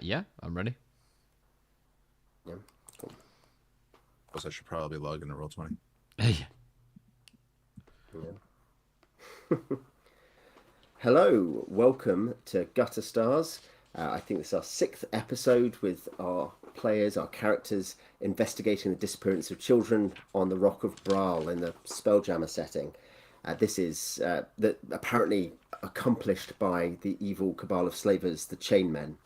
Yeah, I'm ready. Yeah, cool. Guess I should probably log into Roll20. Yeah. Yeah. Hello, welcome to Gutter Stars. I think this is our 6th episode with our players, our characters, investigating the disappearance of children on the Rock of Bral in the Spelljammer setting. This is apparently accomplished by the evil cabal of slavers, the Chainmen.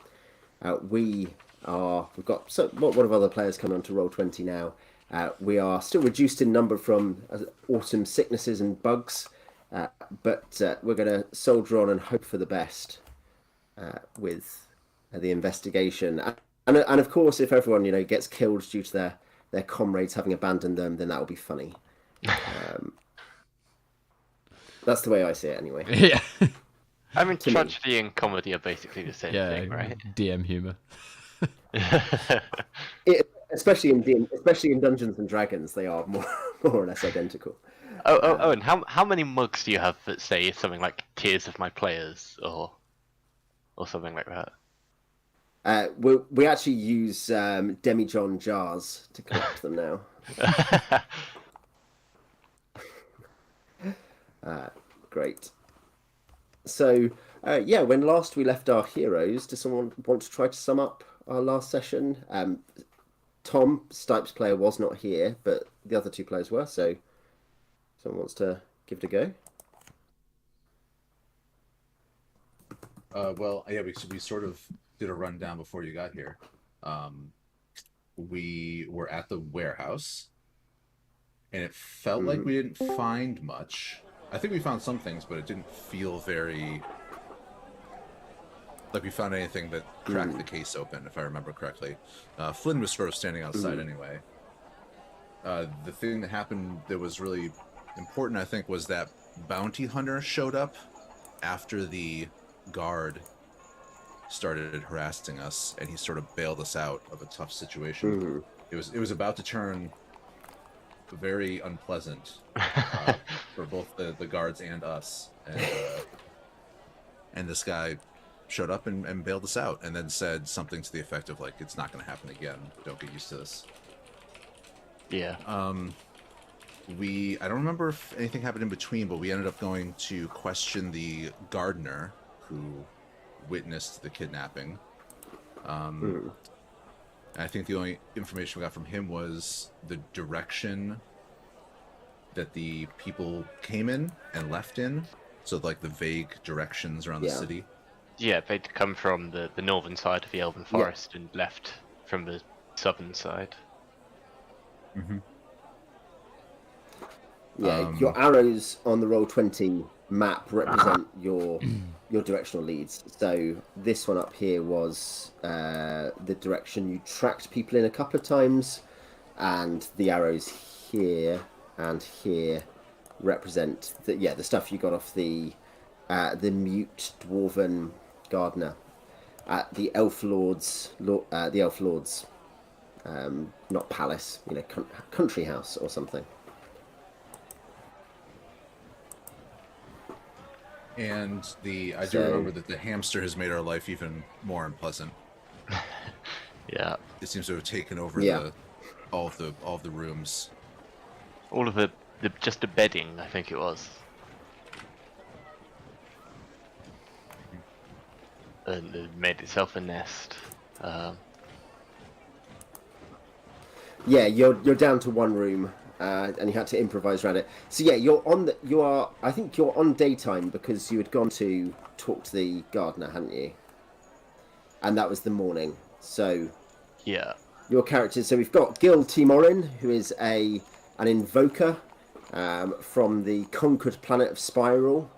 We've got one of other players coming on to Roll20 now. We are still reduced in number from autumn sicknesses and bugs, but we're going to soldier on and hope for the best with the investigation. And of course, if everyone gets killed due to their comrades having abandoned them, then that will be funny. That's the way I see it, anyway. Yeah. I mean, tragedy and comedy are basically the same thing, right? DM humor. Especially in Dungeons and Dragons, they are more or less identical. Owen, how many mugs do you have that say something like "Tears of my players" or something like that? We actually use demijohn jars to collect them now. Great. So, when last we left our heroes, does someone want to try to sum up our last session? Tom, Stype's player, was not here, but the other two players were, so someone wants to give it a go? We sort of did a rundown before you got here. We were at the warehouse, and it felt like we didn't find much. I think we found some things, but it didn't feel very like we found anything that cracked the case open, if I remember correctly. Flynn was sort of standing outside anyway. The thing that happened that was really important, I think, was that bounty hunter showed up after the guard started harassing us, and he sort of bailed us out of a tough situation. It was about to turn very unpleasant for both the guards and us, and this guy showed up and bailed us out, and then said something to the effect of, like, it's not going to happen again, don't get used to this. Yeah. I don't remember if anything happened in between, but we ended up going to question the gardener who witnessed the kidnapping. And I think the only information we got from him was the direction that the people came in and left in. So, like, the vague directions around the city. Yeah, they'd come from the northern side of the Elven Forest and left from the southern side. Your arrows on the Roll20 map represent your directional leads. So this one up here was the direction you tracked people in a couple of times, and the arrows here and here represent the stuff you got off the mute Dwarven gardener at the Elf Lord's not palace, country house or something. And I do remember that the hamster has made our life even more unpleasant. Yeah. It seems to have taken over all of the rooms. All of the just the bedding, I think it was. And it made itself a nest. You're down to one room, and you had to improvise around it. So I think you're on daytime because you had gone to talk to the gardener, hadn't you? And that was the morning. So yeah, your characters. So we've got Gil Teamorin, who is an invoker from the conquered planet of Spiral.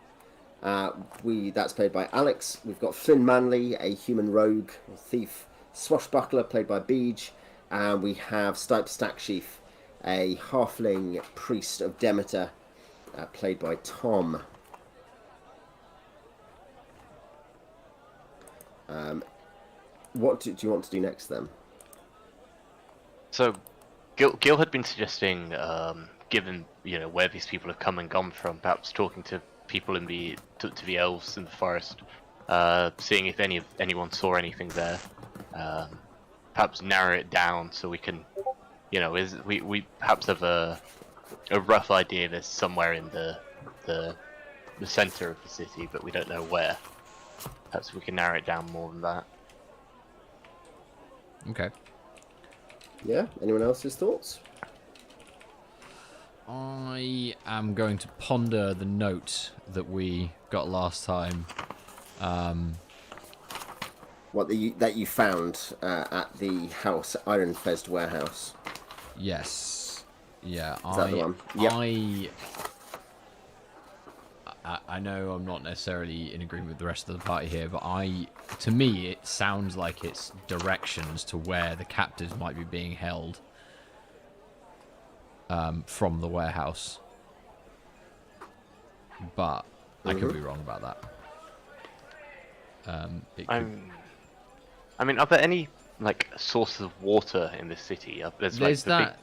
That's played by Alex. We've got Flynn Manley, a human rogue or thief. Swashbuckler, played by Beej. And we have Stype Stacksheaf, a halfling priest of Demeter, played by Tom. What do you want to do next, then? So, Gil had been suggesting, given where these people have come and gone from, perhaps talking to people in to the elves in the forest, seeing if anyone saw anything there. perhaps narrow it down so we can, we perhaps have a rough idea there's somewhere in the center of the city, but we don't know where. Perhaps we can narrow it down more than that. Okay. Yeah. Anyone else's thoughts? I am going to ponder the note that we got last time. What that you found at the house, Iron Fezd warehouse. Yes. Yeah. Is that the one? Yep. I know I'm not necessarily in agreement with the rest of the party here, but to me, it sounds like it's directions to where the captives might be being held from the warehouse. But I could be wrong about that. I mean, are there any sources of water in this city? There's that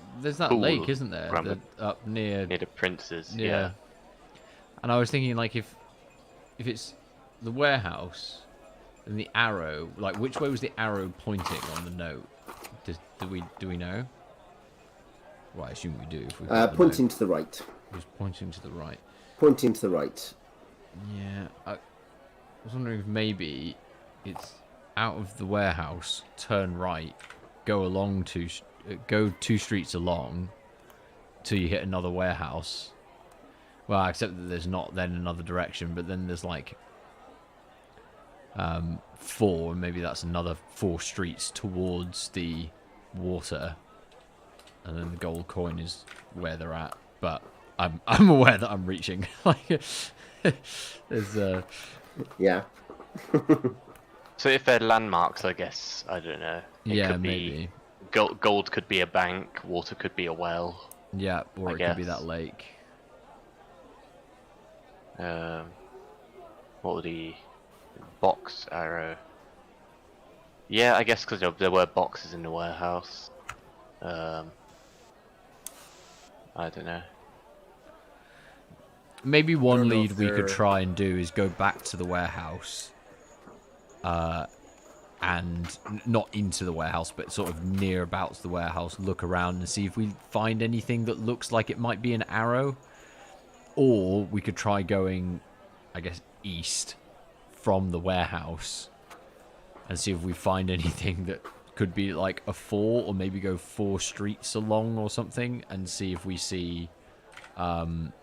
lake, isn't there? Up near the princes. Yeah. And I was thinking, if it's the warehouse, then the arrow, which way was the arrow pointing on the note? Do we know? Well, I assume we do. If we pointing to the right. It was pointing to the right. Pointing to the right. Yeah, I was wondering if maybe it's out of the warehouse, turn right, go 2 streets along, till you hit another warehouse. Well, except that there's not then another direction, but then there's 4, and maybe that's another 4 streets towards the water, and then the gold coin is where they're at. But I'm aware that I'm reaching. There's Yeah. So if they're landmarks, I guess, I don't know. Maybe. Gold could be a bank, water could be a well. Yeah, or it could be that lake. What would the box arrow? Yeah, I guess because there were boxes in the warehouse. I don't know. Maybe one lead we could try and do is go back to the warehouse, and not into the warehouse, but sort of near about the warehouse, look around and see if we find anything that looks like it might be an arrow. Or we could try going, I guess, east from the warehouse and see if we find anything that could be a 4, or maybe go 4 streets along or something, and see if we see water.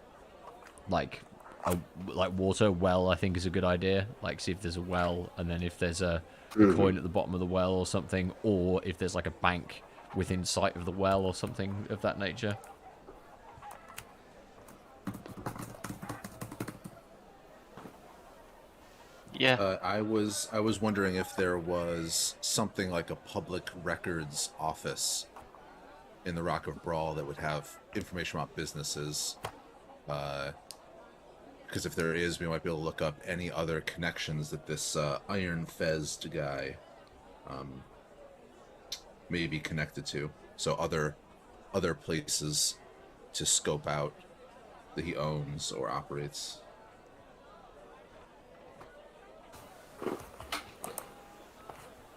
Well, I think is a good idea. See if there's a well, and then if there's a coin at the bottom of the well or something, or if there's a bank within sight of the well or something of that nature. Yeah. I was wondering if there was something like a public records office in the Rock of Bral that would have information about businesses. Because if there is, we might be able to look up any other connections that this Iron Fezd guy may be connected to. So other places to scope out that he owns or operates.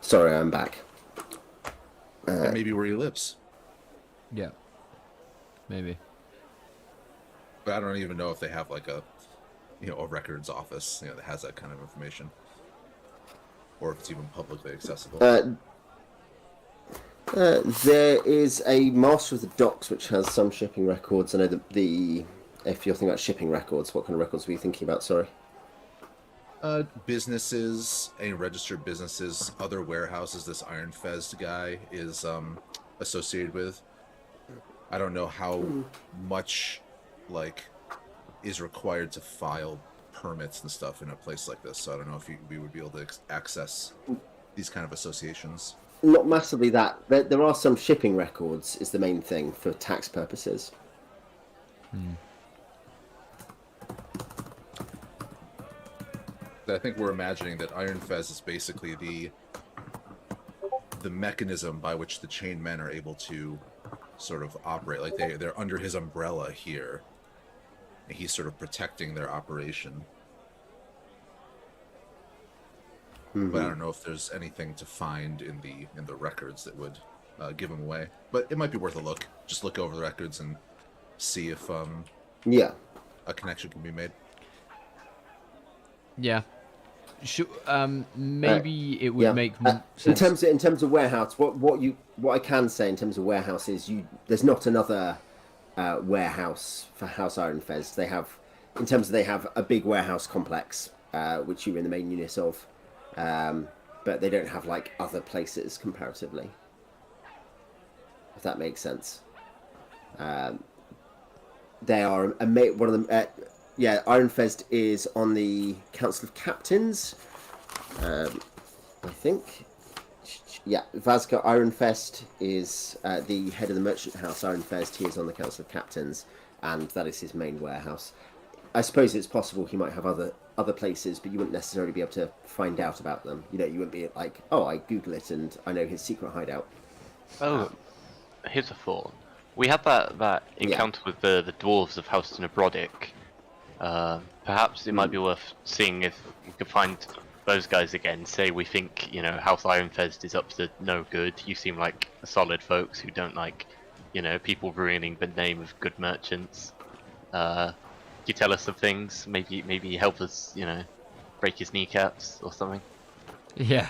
Sorry, I'm back. And maybe where he lives. Yeah. Maybe. But I don't even know if they have a records office, that has that kind of information, or if it's even publicly accessible. There is a Master of the Docks which has some shipping records. I know if you're thinking about shipping records, what kind of records were you thinking about? Sorry. Businesses, any registered businesses, other warehouses this Iron Fezd guy is associated with. I don't know how much is required to file permits and stuff in a place like this, so I don't know if we would be able to access these kind of associations. Not massively that. There are some shipping records is the main thing for tax purposes. I think we're imagining that Iron Fez is basically the mechanism by which the Chainmen are able to sort of operate. They're under his umbrella here, and he's sort of protecting their operation. but I don't know if there's anything to find in the records that would give them away. But it might be worth a look. Just look over the records and see if Yeah. a connection can be made. Yeah. Maybe it would make sense. In terms of warehouse, what I can say in terms of warehouse is there's not another warehouse for House Ironfez. They have a big warehouse complex which you're in the main unit of, but they don't have like other places comparatively. If that makes sense. They are one of them. Yeah, Ironfest is on the Council of Captains. I think. Yeah, Vazka Ironfest is the head of the merchant house. Ironfest, he is on the Council of Captains, and that is his main warehouse. I suppose it's possible he might have other places, but you wouldn't necessarily be able to find out about them. You know, you wouldn't be like, oh, I Google it and I know his secret hideout. Oh, here's a thought. We had that encounter with the dwarves of House Brodick. Perhaps it might be worth seeing if we could find those guys again. Say we think, you know, House Ironfest is up to no good. You seem like solid folks who don't like, you know, people ruining the name of good merchants. You tell us some things, maybe help us, you know, break his kneecaps or something. Yeah.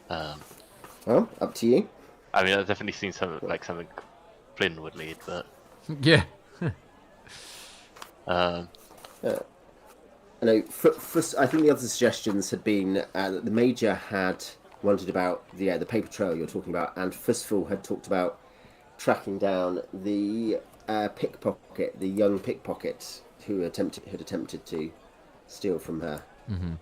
Well, up to you. I mean, I've definitely seen something Flynn would lead, but Yeah. I know. I think the other suggestions had been that the Major had wondered about the paper trail you're talking about, and Fusful had talked about tracking down the pickpocket, the young pickpocket who had attempted to steal from her. Mm-hmm.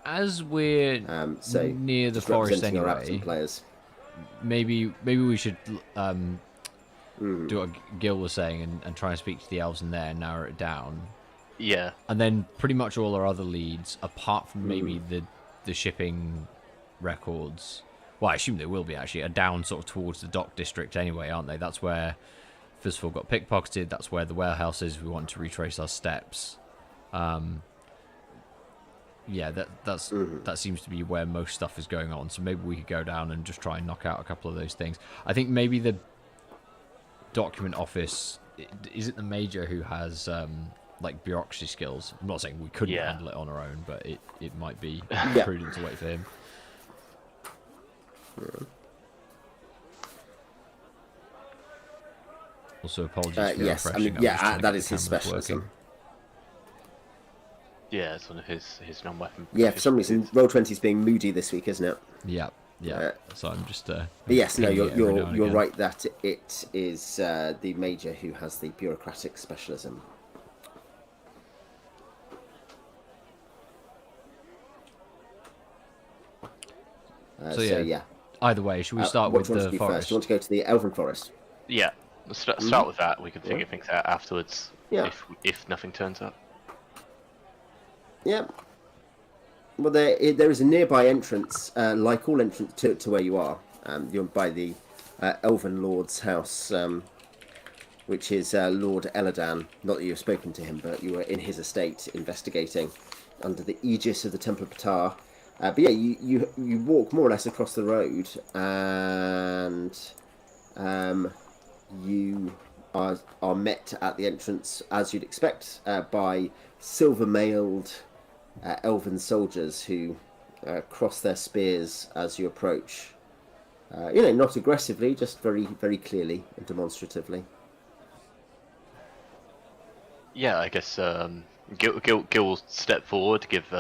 As we're near the forest anyway, players. maybe we should do what Gil was saying and try and speak to the elves in there and narrow it down. Yeah. And then pretty much all our other leads, apart from maybe the shipping records, well, I assume they will be actually, are down sort of towards the dock district anyway, aren't they? That's where Fizzful got pickpocketed. That's where the warehouse is. We want to retrace our steps. Yeah, that seems to be where most stuff is going on. So maybe we could go down and just try and knock out a couple of those things. I think maybe the document office, is it the Major who has like bureaucracy skills? I'm not saying we couldn't handle it on our own, but it might be prudent to wait for him. Also, apologies for yes, I mean, that is his specialism. Working. Yeah, it's one of his non-weapon. Yeah, for some reason, Roll20 is being moody this week, isn't it? Yeah. So I'm just. Yes, no, you're right that it is the Major who has the bureaucratic specialism. So yeah. Either way, should we start with the forest? First? Do you want to go to the Elven Forest? Yeah, let's start with that. We can figure things out afterwards. Yeah. If nothing turns up. Yeah. Well, there is a nearby entrance, like all entrance to where you are. You're by the Elven Lord's house, which is Lord Eladan. Not that you've spoken to him, but you were in his estate investigating under the aegis of the Temple of Ptah. But yeah, you walk more or less across the road, and you are met at the entrance, as you'd expect, by silver-mailed elven soldiers who cross their spears as you approach. Not aggressively, just very, very clearly and demonstratively. Yeah, I guess Gil will step forward, give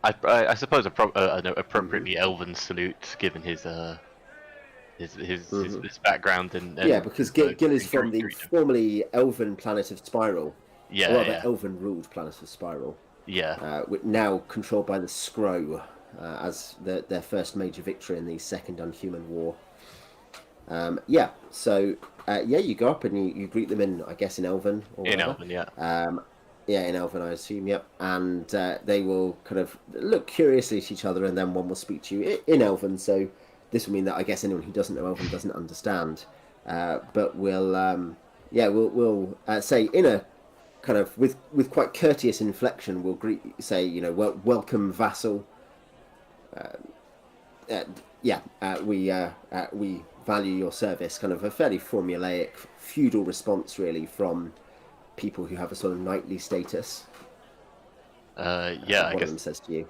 I suppose an appropriately elven salute, given his background and yeah, because Gil is from the formerly elven planet of Spiral. Elven ruled planet of Spiral. Yeah. Now controlled by the Scrow, as their first major victory in the Second Unhuman War. So you go up and you greet them in Elven or whatever. In Elven, yeah. In Elven, I assume, yep. And they will kind of look curiously at each other, and then one will speak to you in Elven. So this will mean that I guess anyone who doesn't know Elven doesn't understand, but will we'll say in a kind of with quite courteous inflection, we'll say, welcome, vassal. We value your service. Kind of a fairly formulaic feudal response, really, from people who have a sort of knightly status. I One guess. of them says to you.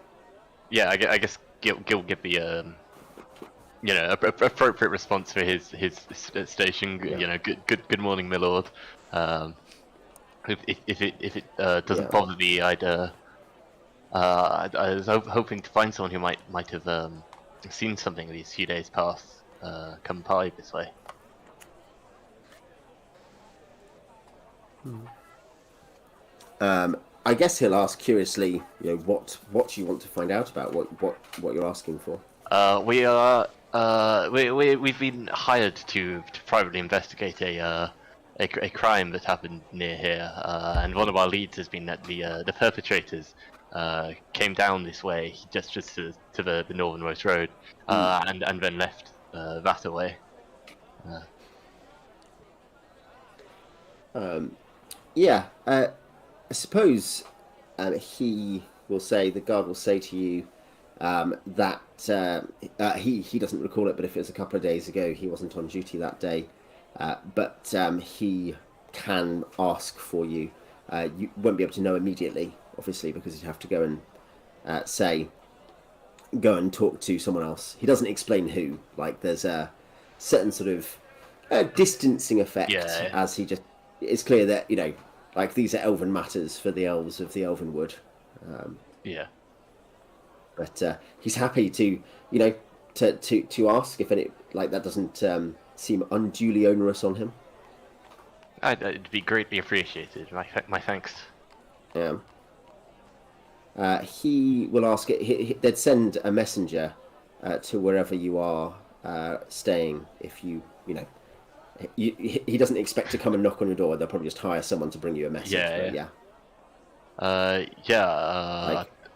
Yeah, I guess Gil give the appropriate response for his station. Yeah. Good morning, my lord. If it doesn't bother me, I was hoping to find someone who might have seen something these few days past come by this way. I guess he'll ask curiously, what you want to find out about, what you're asking for. We've been hired to privately investigate a crime that happened near here, and one of our leads has been that the perpetrators came down this way, just to the northernmost road, and then left that way. I suppose the guard will say to you that he doesn't recall it, but if it was a couple of days ago, he wasn't on duty that day. But he can ask for you. You won't be able to know immediately, obviously, because you'd have to go and talk to someone else. He doesn't explain who. Like, there's a certain sort of distancing effect, as he just... It's clear that, like, these are elven matters for the elves of the Elvenwood. But he's happy to ask if any, like, that doesn't seem unduly onerous on him. It'd be greatly appreciated. My thanks. Yeah. He will ask it. They'd send a messenger to wherever you are staying. If he doesn't expect to come and knock on your door. They'll probably just hire someone to bring you a message. Like,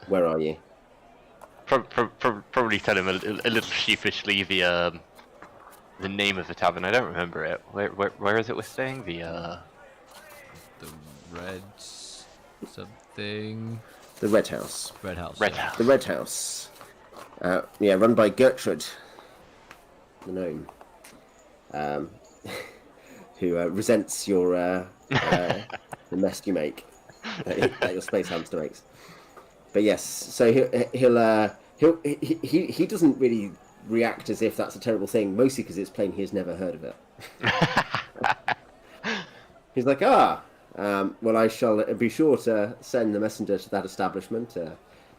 where are you? Probably tell him a little sheepishly the name of the tavern. I don't remember it. Where is it we're staying? The Red something. The Red House. Red House. The Red House. Run by Gertrude, the gnome, who resents your the mess you make that your space hamster makes. But yes, so he doesn't really react as if that's a terrible thing, mostly because it's plain he has never heard of it. He's like, well, I shall be sure to send the messenger to that establishment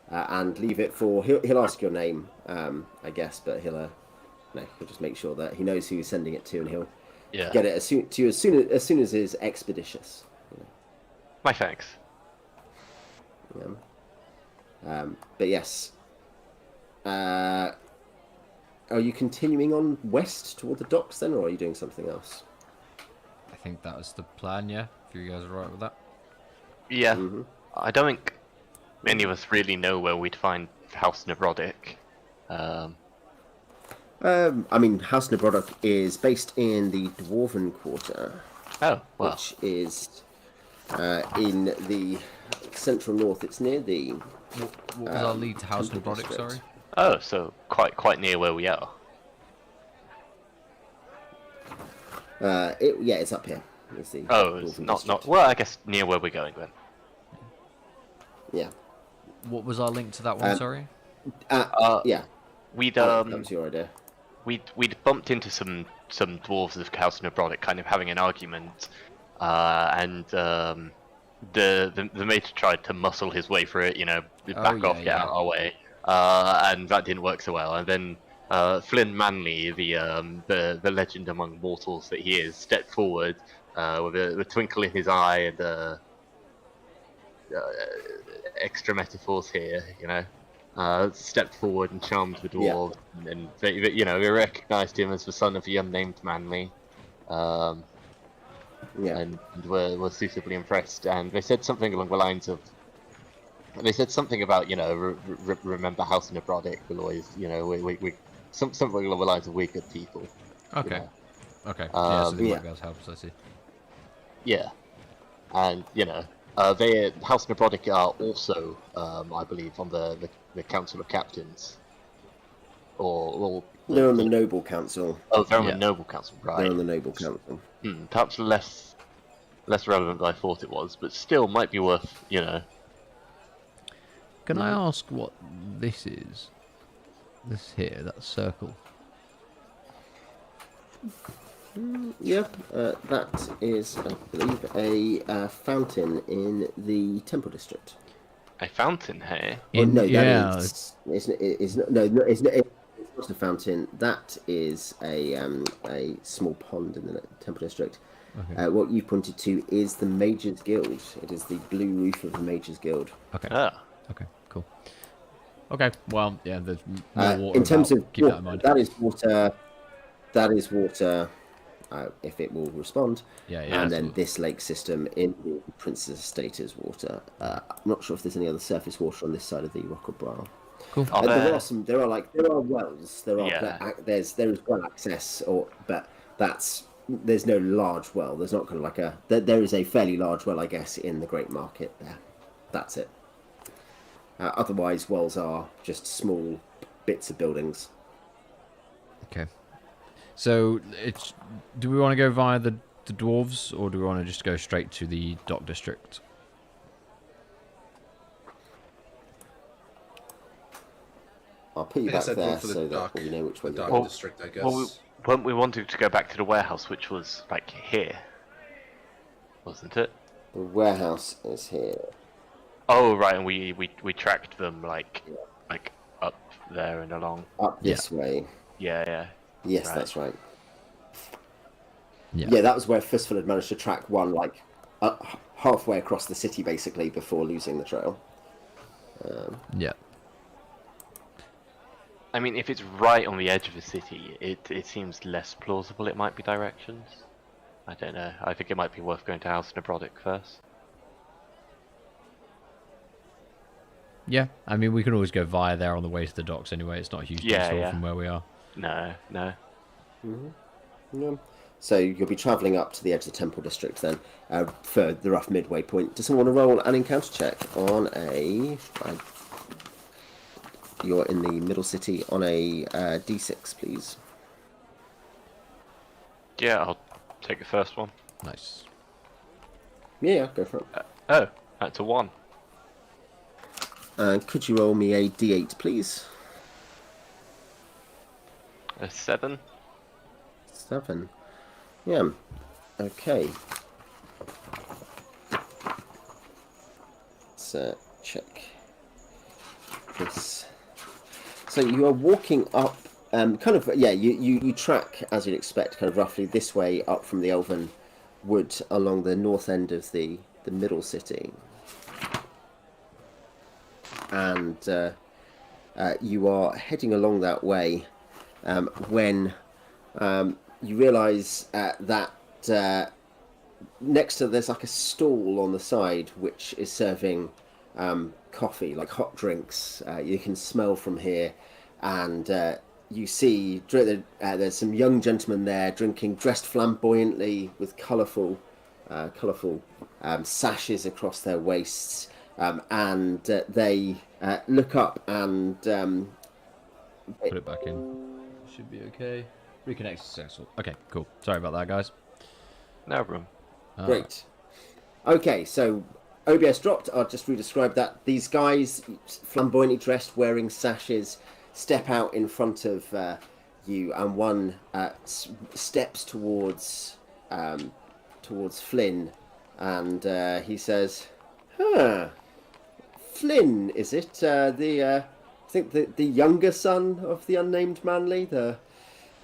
and leave it for... He'll ask your name, I guess, but he'll just make sure that he knows who he's sending it to, and he'll get it as soon as is expeditious. My thanks. But yes. Are you continuing on west toward the docks then, or are you doing something else? I think that was the plan, yeah. If you guys are right with that. Yeah. Mm-hmm. I don't think any of us really know where we'd find House Nebrodik. House Nebrodik is based in the Dwarven Quarter. Oh, well. Which is in the central north. It's near the... What was our lead to House Nebrodik, sorry? Oh, so quite near where we are. It's up here. It's not. Well, I guess near where we're going then. Yeah. What was our link to that one? Sorry. We'd that was your idea. We'd bumped into some dwarves of House Nebrodik, kind of having an argument, and the mate tried to muscle his way through it, get out of our way, and that didn't work so well. And then Flynn Manley, the legend among mortals that he is, stepped forward with a twinkle in his eye and extra metaphors here, stepped forward and charmed the dwarves, and they recognised him as the son of the unnamed Manley. And were suitably impressed, and they said something along the lines of, about remember House Nebrodik will always, we something along the lines of we're good people. Okay. Okay. So the work helps. I see. Yeah, and they House Necrotic are also, I believe, on the Council of Captains, or They're on the Noble Council. they're on the Yeah. Noble Council, right? They're on the Noble Council. Perhaps less relevant than I thought it was, but still might be worth, Can I ask what this is? This here, that circle. Yep, that is, I believe, a fountain in the Temple District. a fountain here. It's not a fountain. That is a small pond in the Temple District. Okay. What you pointed to is the Mages Guild. It is the blue roof of the Mages Guild. Okay. Ah. Okay. Cool. Okay. Well, yeah. There's more water. In terms about. of Keep that in mind. that is water. That is water. If it will respond. Yeah. And then this lake system in the Princess Estate is water. I'm not sure if there's any other surface water on this side of the Rock of Bral. Cool. There are wells. There Yeah. there is well access, but there's no large well. There's not kind of like there is a fairly large well, I guess, in the Great Market there. That's it. Otherwise, wells are just small bits of buildings. Okay. So do we want to go via the dwarves, or do we want to just go straight to the dock district? I'll put you I guess back I'd there vote for the so dock, that you know which way the you're dock going. district, I guess. Well, weren't we wanting to go back to the warehouse, which was like here, wasn't it? The warehouse is here. Oh, right, and we tracked them like up there and along. Up this way. Yeah. Yes, Right. that's right. Yeah. Yeah, that was where Fistful had managed to track one halfway across the city, basically, before losing the trail. Yeah. I mean, if it's right on the edge of the city, it seems less plausible it might be directions. I don't know. I think it might be worth going to House Necrotic first. Yeah. I mean, we can always go via there on the way to the docks anyway. It's not a huge detour from where we are. No. Yeah. So you'll be travelling up to the edge of the Temple District then, for the rough midway point. Does someone want to roll an encounter check on you're in the middle city on a D6, please. Yeah, I'll take the first one. Nice. Yeah, go for it. Oh, that's a 1. Could you roll me a D8, please? A 7. 7. Yeah. Okay. Let's check this. So you are walking up, you track, as you'd expect, kind of roughly this way up from the Elven Wood along the north end of the middle city. And you are heading along that way when you realise that next to there's like a stall on the side which is serving coffee, like hot drinks. You can smell from here, and you see there's some young gentlemen there dressed flamboyantly with colourful sashes across their waists, and they look up and Put it back in. Should be okay. Reconnect successful. Okay, cool. Sorry about that, guys. No room. Great. Okay, so OBS dropped. I'll just re-describe that. These guys, flamboyantly dressed, wearing sashes, step out in front of you, and one steps towards Flynn, and he says, Flynn, is it? I think the younger son of the unnamed Manly, the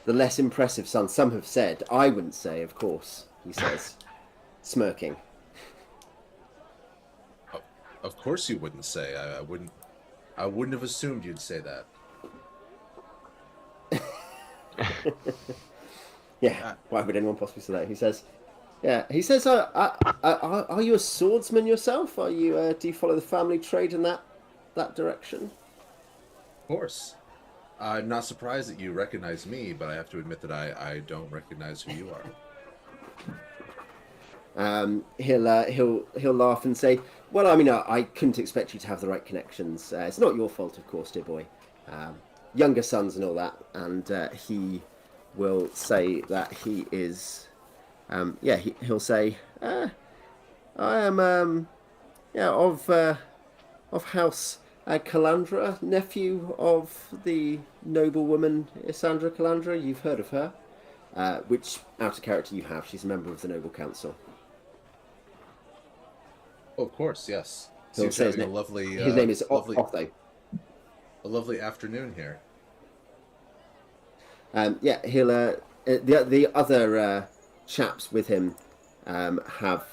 less impressive son. Some have said. I wouldn't say, of course, he says, smirking. Of course you wouldn't say. I wouldn't have assumed you'd say that. Yeah, why would anyone possibly say that? He says, are you a swordsman yourself? Are you, do you follow the family trade in that direction? Of course. I'm not surprised that you recognize me, but I have to admit that I don't recognize who you are. He'll laugh and say, "Well, I mean, I couldn't expect you to have the right connections. It's not your fault, of course, dear boy. Younger sons and all that." And he will say that he is, he'll say, "I am, of House Calandra, nephew of the noble woman Isandra Calandra. You've heard of her, which out of character you have. She's a member of the noble council." Oh, of course, yes. He'll Seems say having a lovely. his name is lovely, Otho. A lovely afternoon here. He'll the other chaps with him have.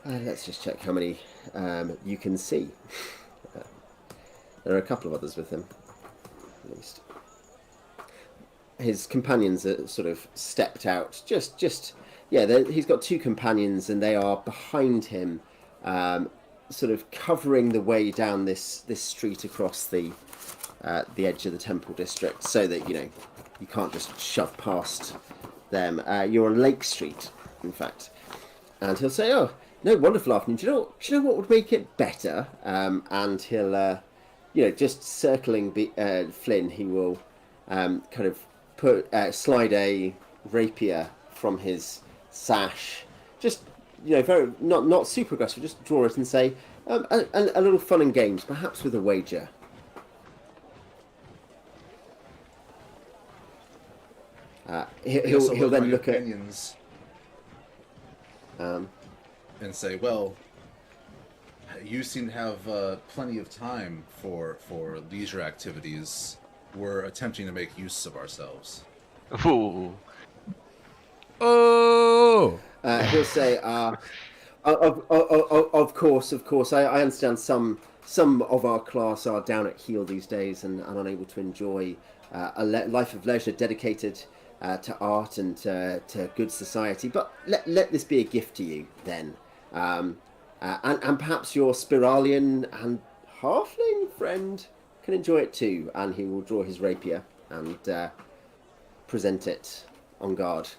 Let's just check how many you can see. There are a couple of others with him, at least. His companions are sort of stepped out. He's got two companions, and they are behind him, sort of covering the way down this street across the edge of the temple district, so that you can't just shove past them. You're on Lake Street, in fact, and he'll say, "Oh, no, wonderful afternoon. Do you know what would make it better?" And he'll, just circling Flynn, he will kind of slide a rapier from his sash, just very not super aggressive, just draw it and say, a little fun and games, perhaps with a wager. He'll then look at and say, "Well, you seem to have plenty of time for leisure activities. We're attempting to make use of ourselves." Ooh. Oh! He'll say, of course. I understand some of our class are down at heel these days and unable to enjoy a life of leisure dedicated to art and to good society. But let this be a gift to you then, and perhaps your Spiralian and Halfling friend can enjoy it too." And he will draw his rapier and present it on guard.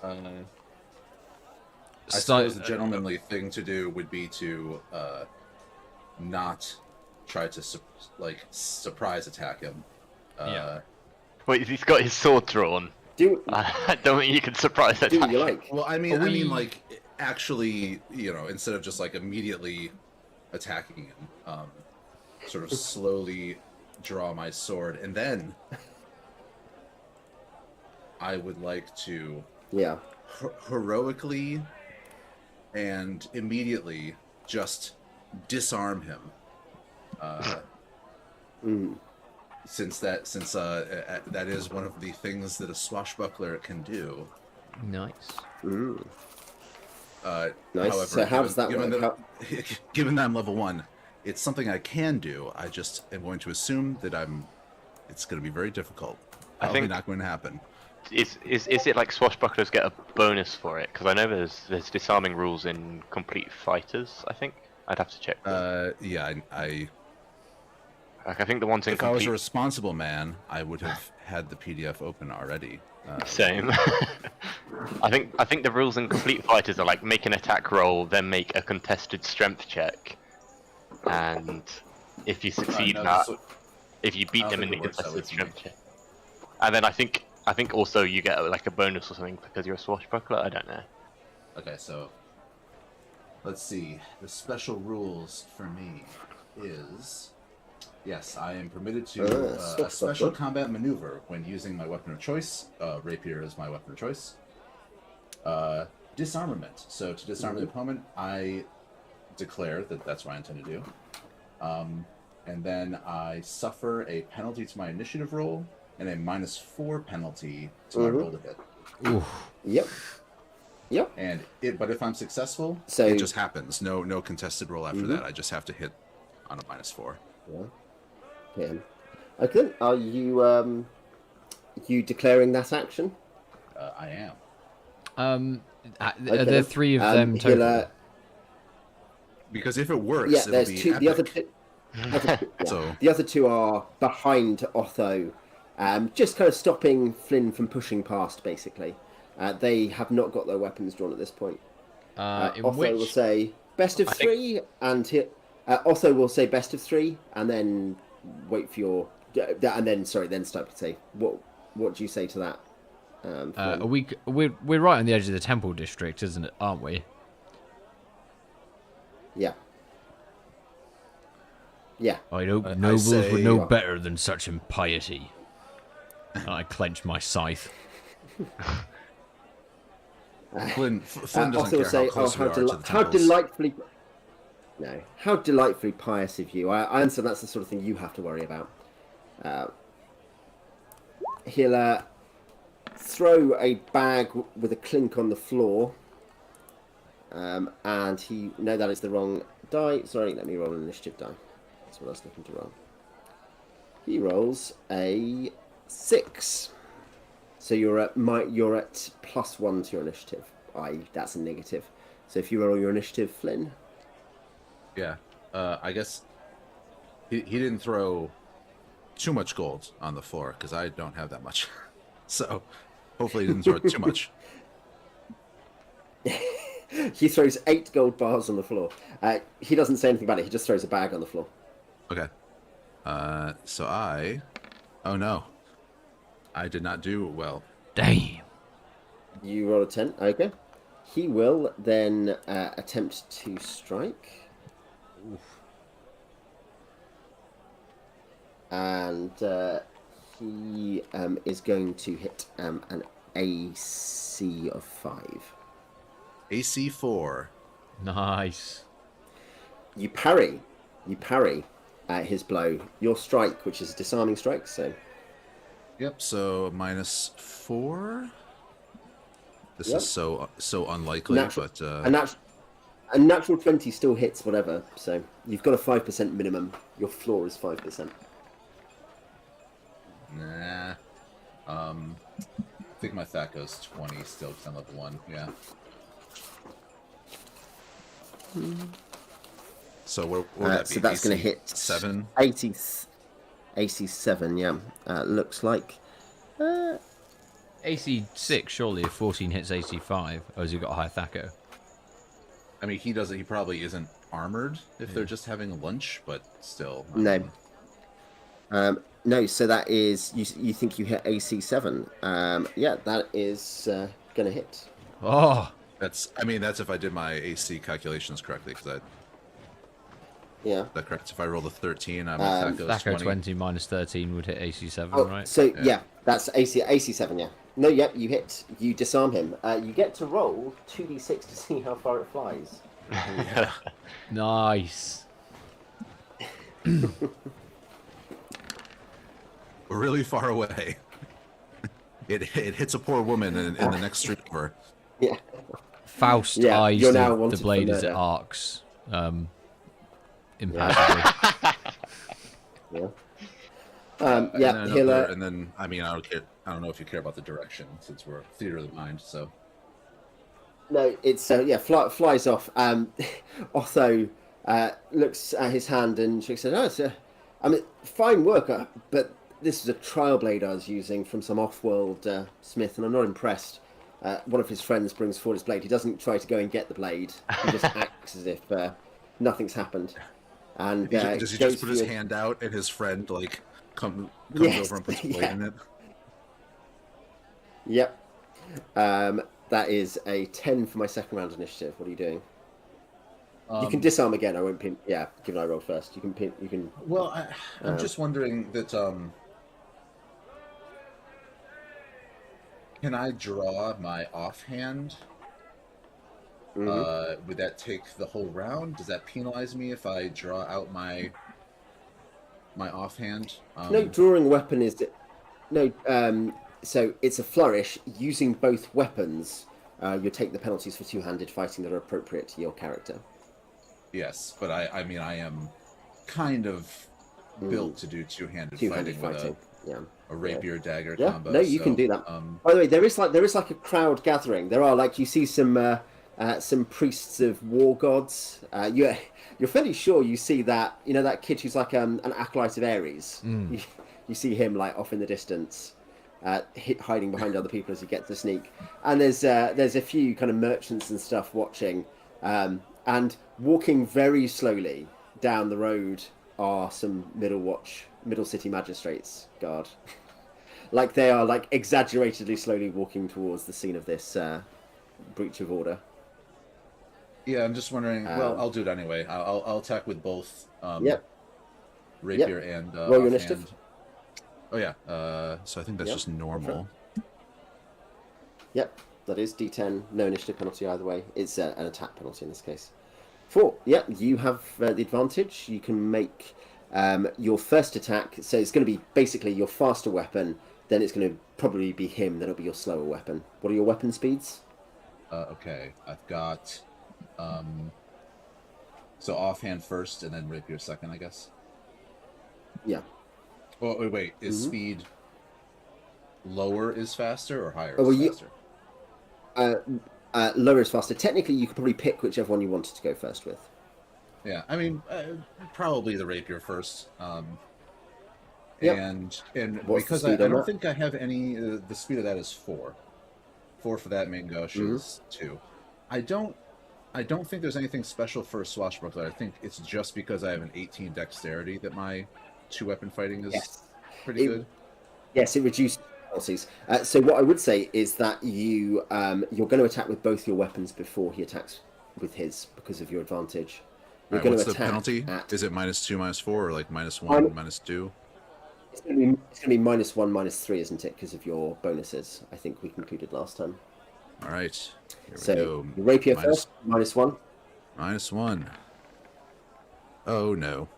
I suppose the gentlemanly thing to do would be to not try to surprise attack him. Wait, he's got his sword drawn. I don't think you can surprise attack. Do what you like. Well, I mean, actually, instead of just immediately attacking him, sort of slowly draw my sword, and then I would like to heroically and immediately just disarm him. Since that is one of the things that a swashbuckler can do. Nice. Nice. However, So how does that work? Given that I'm level 1, it's something I can do. I just am going to assume that it's going to be very difficult. Probably not going to happen. Is it like swashbucklers get a bonus for it? Because I know there's disarming rules in complete fighters. I think I'd have to check. I think the ones in if I was a responsible man, I would have had the PDF open already. Same. I think the rules in complete fighters are like make an attack roll, then make a contested strength check, and if you succeed if you beat them in the contested strength check, and then I think also you get like a bonus or something because you're a swashbuckler. I don't know. Okay, so let's see. The special rules for me is. Yes, I am permitted to a special combat maneuver when using my weapon of choice. Rapier is my weapon of choice. Disarmament. So to disarm the opponent, I declare that that's what I intend to do. And then I suffer a penalty to my initiative roll and a -4 penalty to my roll to hit. Oof. Yep. And but if I'm successful, so it just happens. No contested roll after that. I just have to hit on a -4. Yeah. Okay. Are you declaring that action? I am. Are there 3 of them total? Because if it works, yeah, it'll there's be 2. epic. The other 2 are behind Otho, just kind of stopping Flynn from pushing past, basically. They have not got their weapons drawn at this point. In Otho which will say best of three, and Otho will say best of three, and then wait for your. And then then Stype will say what do you say to that? we're right on the edge of the temple district, isn't it? Aren't we? Yeah. Yeah. I know I nobles say- would know better than such impiety. And I clench my scythe. Flynn doesn't Otho will care say, how close we are to the how temples. delightfully. No, how delightfully pious of you. I understand that's the sort of thing you have to worry about. He'll throw a bag with a clink on the floor. And he... No, that is the wrong die. Sorry, let me roll an initiative die. That's what I was looking to roll. He rolls a 6. So you're at +1 to your initiative. That's a negative. So if you roll your initiative, Flynn... Yeah, I guess he didn't throw too much gold on the floor because I don't have that much. So hopefully he didn't throw too much. He throws 8 gold bars on the floor. He doesn't say anything about it. He just throws a bag on the floor. Okay. So oh no, I did not do well. Damn. You roll a 10. Okay. He will then attempt to strike. And he is going to hit an AC of 5. AC 4. Nice. You parry his blow. Your strike, which is a disarming strike, so... Yep. So -4. This Yep. is so unlikely, but A natural 20 still hits whatever, so you've got a 5% minimum. Your floor is 5%. nah. I think my THAC goes 20 still because I'm level 1. Yeah. So what would that be? So that's going to hit 7. AC 7, yeah. Looks like. AC 6, surely, if 14 hits AC 5. Oh, has he got a high THACO? I mean, he doesn't. He probably isn't armored if they're just having lunch, but still. No. No, so that is you think you hit AC 7. Yeah, that is going to hit. Oh, That's if I did my AC calculations correctly, because Yeah. that correct. If I rolled a 13, my THAC goes THACO 20. 20 minus 13 would hit AC 7, Oh, right? so yeah, that's AC 7. Yeah. No, yep, you hit. You disarm him. You get to roll 2d6 to see how far it flies. Nice. We're really far away. It hits a poor woman in the next street over. Yeah. Faust Yeah, eyes you're now the wanted for blade as it murder. arcs. Impassively. Yeah. And Yeah. then He'll. and then I mean I don't care. I don't know if you care about the direction since we're theater of the mind. So No, it's flies off. Otho looks at his hand and shakes it. Oh, it's fine work, but this is a trial blade I was using from some off-world smith, and I'm not impressed. One of his friends brings forward his blade. He doesn't try to go and get the blade. He just acts as if nothing's happened. And does he goes just put for his your- hand out and his friend like comes Yes, over and puts a blade yeah. in it? Yep. That is a 10 for my second round initiative. What are you doing? You can disarm again. I won't pin. Yeah, given I roll first, you can pin. You can. Well, I'm just wondering that. Can I draw my offhand? Would that take the whole round? Does that penalize me if I draw out my offhand? No, drawing a weapon is no. So it's a flourish. Using both weapons, you take the penalties for two-handed fighting that are appropriate to your character. Yes, but I mean I am kind of built to do two-handed Two-handed fighting with fighting. a rapier dagger Yeah. combo. No, you can do that. By the way, there is like a crowd gathering. There are you see some priests of war gods. You're fairly sure you see that that kid who's like an acolyte of Ares. You see him off in the distance. hiding behind other people as he gets to sneak. And there's a few kind of merchants and stuff watching, and walking very slowly down the road are some Middle City magistrates guard. Like they are like exaggeratedly slowly walking towards the scene of this breach of order. Yeah, I'm just wondering. Well, I'll do it anyway. I'll attack with both Yep. rapier and Roll your offhand. initiative. Oh yeah. So I think that's just normal. Yep, that is D10. No initiative penalty either way. It's an attack penalty in this case. 4. Yep, you have the advantage. You can make your first attack. So it's going to be basically your faster weapon. Then it's going to probably be him. Then it'll be your slower weapon. What are your weapon speeds? Okay, I've got so offhand first, and then rapier second, I guess. Yeah. Oh wait, is speed lower is faster or higher Oh, is well, faster? Lower is faster. Technically, you could probably pick whichever one you wanted to go first with. Yeah, I mean, probably the rapier first. Yep. And What's because the I speed on don't that? think I have any. The speed of that is 4. 4 for that main gush is 2. I don't think there's anything special for a swashbuckler. I think it's just because I have an 18 dexterity that my 2-weapon fighting is pretty good. Yes, it reduces penalties. So what I would say is that you're going to attack with both your weapons before he attacks with his because of your advantage. You're Alright, going what's to the attack penalty? at... Is it -2, -4, or like -1, -2? It's going to be -1, -3, isn't it? Because of your bonuses. I think we concluded last time. All right, here we So go. your rapier first, -1. -1. Oh no.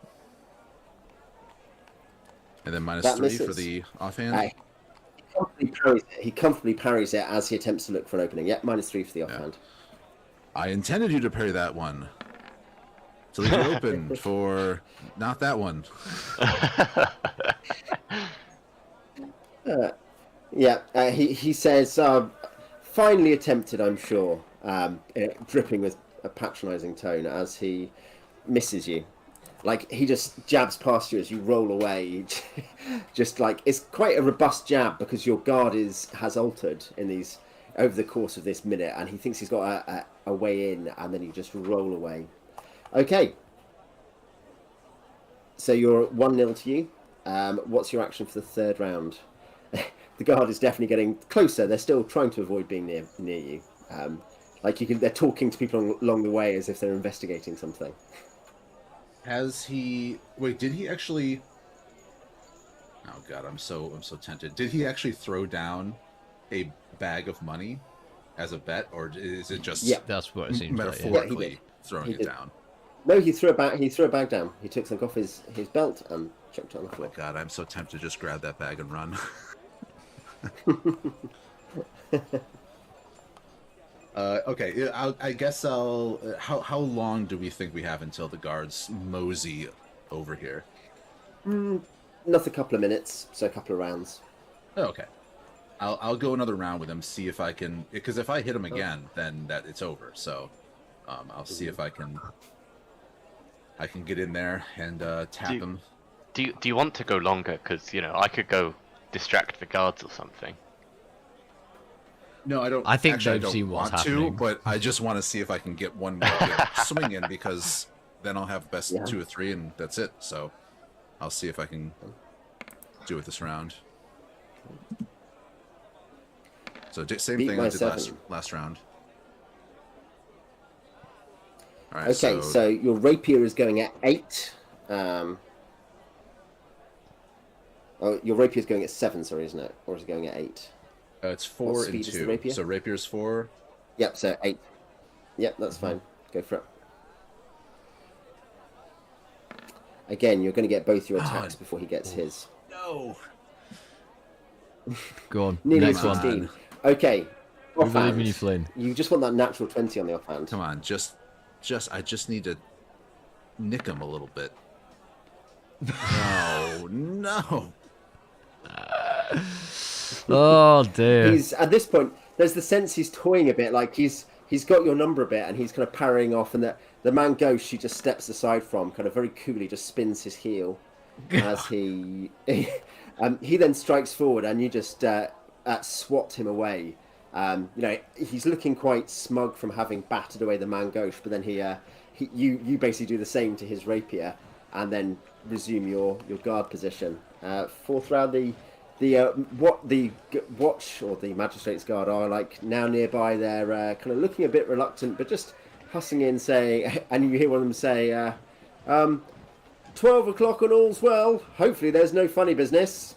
And then That -3 for misses. the offhand. He comfortably parries it as he attempts to look for an opening. Yep, -3 for the offhand. I intended you to parry that one. To leave it open for not that one. He says, finally attempted, I'm sure, dripping with a patronising tone as he misses you. Like, he just jabs past you as you roll away. Just like, it's quite a robust jab because your guard has altered over the course of this minute, and he thinks he's got a way in, and then you just roll away. Okay. So you're 1-0 to you. What's your action for the third round? The guard is definitely getting closer. They're still trying to avoid being near you. They're talking to people along the way as if they're investigating something. Has he? Wait, did he actually? Oh god, I'm so tempted. Did he actually throw down a bag of money as a bet, or is it just That's what it seems like. metaphorically throwing it down? No, he threw a bag down. He took something off his belt and chucked it on the floor. God, I'm so tempted to just grab that bag and run. Okay, I guess I'll. How long do we think we have until the guards mosey over here? Not a couple of minutes, so a couple of rounds. Oh, okay, I'll go another round with him, see if I can. Because if I hit him again, then it's over. So, I'll see if I can get in there and tap him. Do you want to go longer? Because I could go distract the guards or something. No, I don't. I think actually, they've I don't seen what's want happening. to, but I just want to see if I can get one more good swing in, because then I'll have best 2 or 3, and that's it. So I'll see if I can do it this round. So same Beat thing by I did 7. last round. All right, Okay, so your rapier is going at 8. Your rapier is going at 7, sorry, isn't it? Or is it going at 8? it's 4 what and speed is the 2. rapier? So rapier's 4. Yep, so 8. Yep, that's fine. Go for it. Again, you're going to get both your attacks before he gets his. No. Go on. Nearly Next 16. one. Okay. We believe in Offhand. you, Flynn. You just want that natural 20 on the offhand. Come on, I just need to nick him a little bit. No. Oh dear. He's at this point. There's the sense he's toying a bit, like he's got your number a bit, and he's kind of parrying off, and the man Ghost she just steps aside from, kind of very coolly, just spins his heel as he He then strikes forward, and you just swat him away. He's looking quite smug from having battered away the Mangosh, but then you basically do the same to his rapier, and then resume your guard position. Fourth round, the watch or the magistrate's guard are like now nearby. They're kind of looking a bit reluctant, but just hussing in, saying, and you hear one of them say, 12 o'clock and all's well. Hopefully there's no funny business.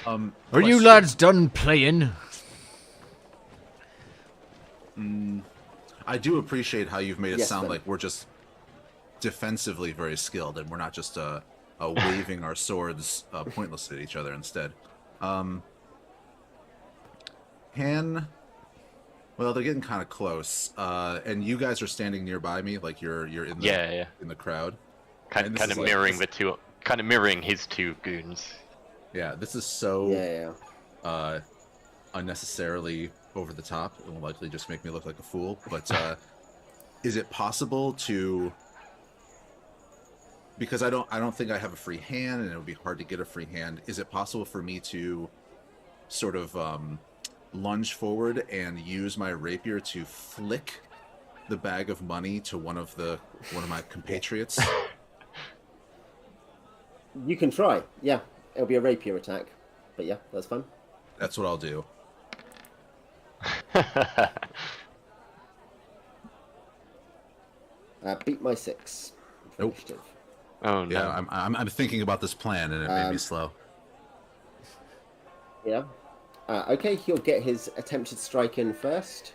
Are you lads done playing? I do appreciate how you've made it sound Flynn. like we're just defensively very skilled, and we're not just waving our swords pointlessly at each other instead. Well, they're getting kind of close, and you guys are standing nearby me, like you're in the in the crowd. Kind of mirroring mirroring his two goons. Yeah, this is so unnecessarily over the top. It will likely just make me look like a fool. But is it possible to? Because I don't think I have a free hand, and it would be hard to get a free hand. Is it possible for me to sort of lunge forward and use my rapier to flick the bag of money to one of my compatriots? You can try. Yeah, it'll be a rapier attack, but yeah, that's fine. That's what I'll do. Beat my 6. Nope. Initiative. Oh no! Yeah, I'm thinking about this plan, and it made me slow. Yeah. Okay, he'll get his attempted strike in first.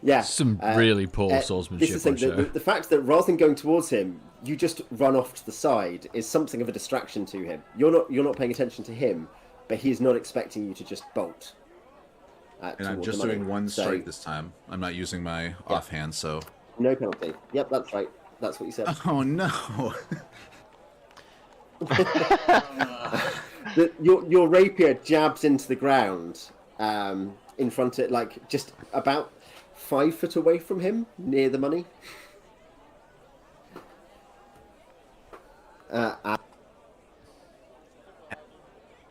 Yeah. Some really poor swordsmanship. This is the fact that rather than going towards him, you just run off to the side is something of a distraction to him. You're not paying attention to him, but he's not expecting you to just bolt. And I'm just doing one strike this time. I'm not using my offhand, so... No penalty. Yep, that's right. That's what you said. Oh, no! Your rapier jabs into the ground in front of, like, just about 5 foot away from him, near the money. I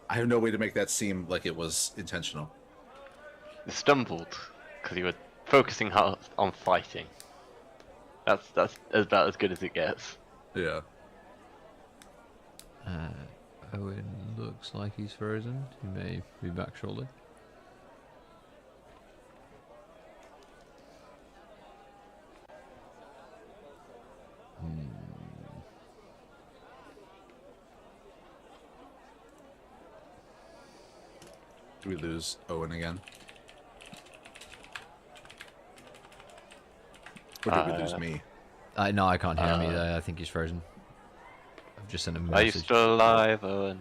have no way to make that seem like it was intentional. You stumbled because you were focusing hard on fighting. That's about as good as it gets. Yeah. Owen looks like he's frozen. He may be back shortly. Do we lose Owen again? Or did we lose me? No, I can't hear him either. I think he's frozen. I've just sent him a Are you message. still alive, Owen?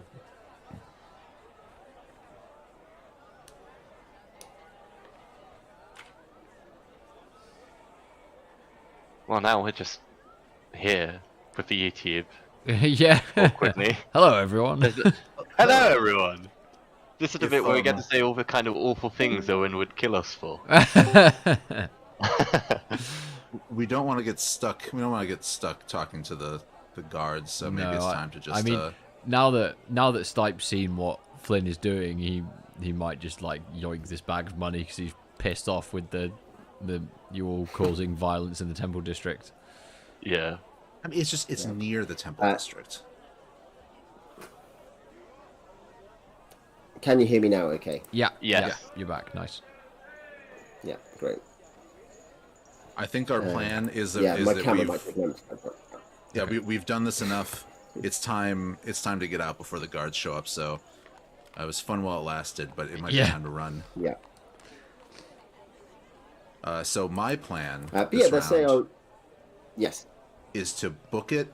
Well, now we're just here with the YouTube. Yeah. Awkwardly. Hello, everyone. Hello, everyone. This is the bit where we get to say all the kind of awful things Owen would kill us for. We don't want to get stuck. We don't want to get stuck talking to the guards. So maybe it's time to just. I mean, now that Stype's seen what Flynn is doing, he might just like yoink this bag of money because he's pissed off with you all causing violence in the Temple District. Yeah. I mean, it's near the Temple District. Can you hear me now? Okay. Yeah. Yes. Yeah. You're back. Nice. Yeah. Great. I think our plan is my that camera might be glimpsed. we've done this enough. It's time to get out before the guards show up. So it was fun while it lasted, but it might be time to run. Yeah. So my plan yes, is to book it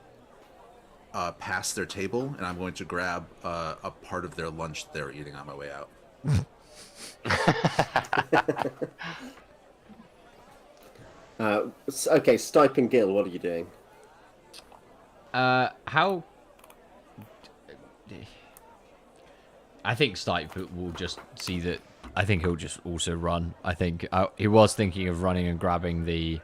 past their table, and I'm going to grab a part of their lunch that they're eating on my way out. Okay, Stype and Gil, what are you doing? How? I think Stype will just see that. I think he'll just also run. I think he was thinking of running and grabbing the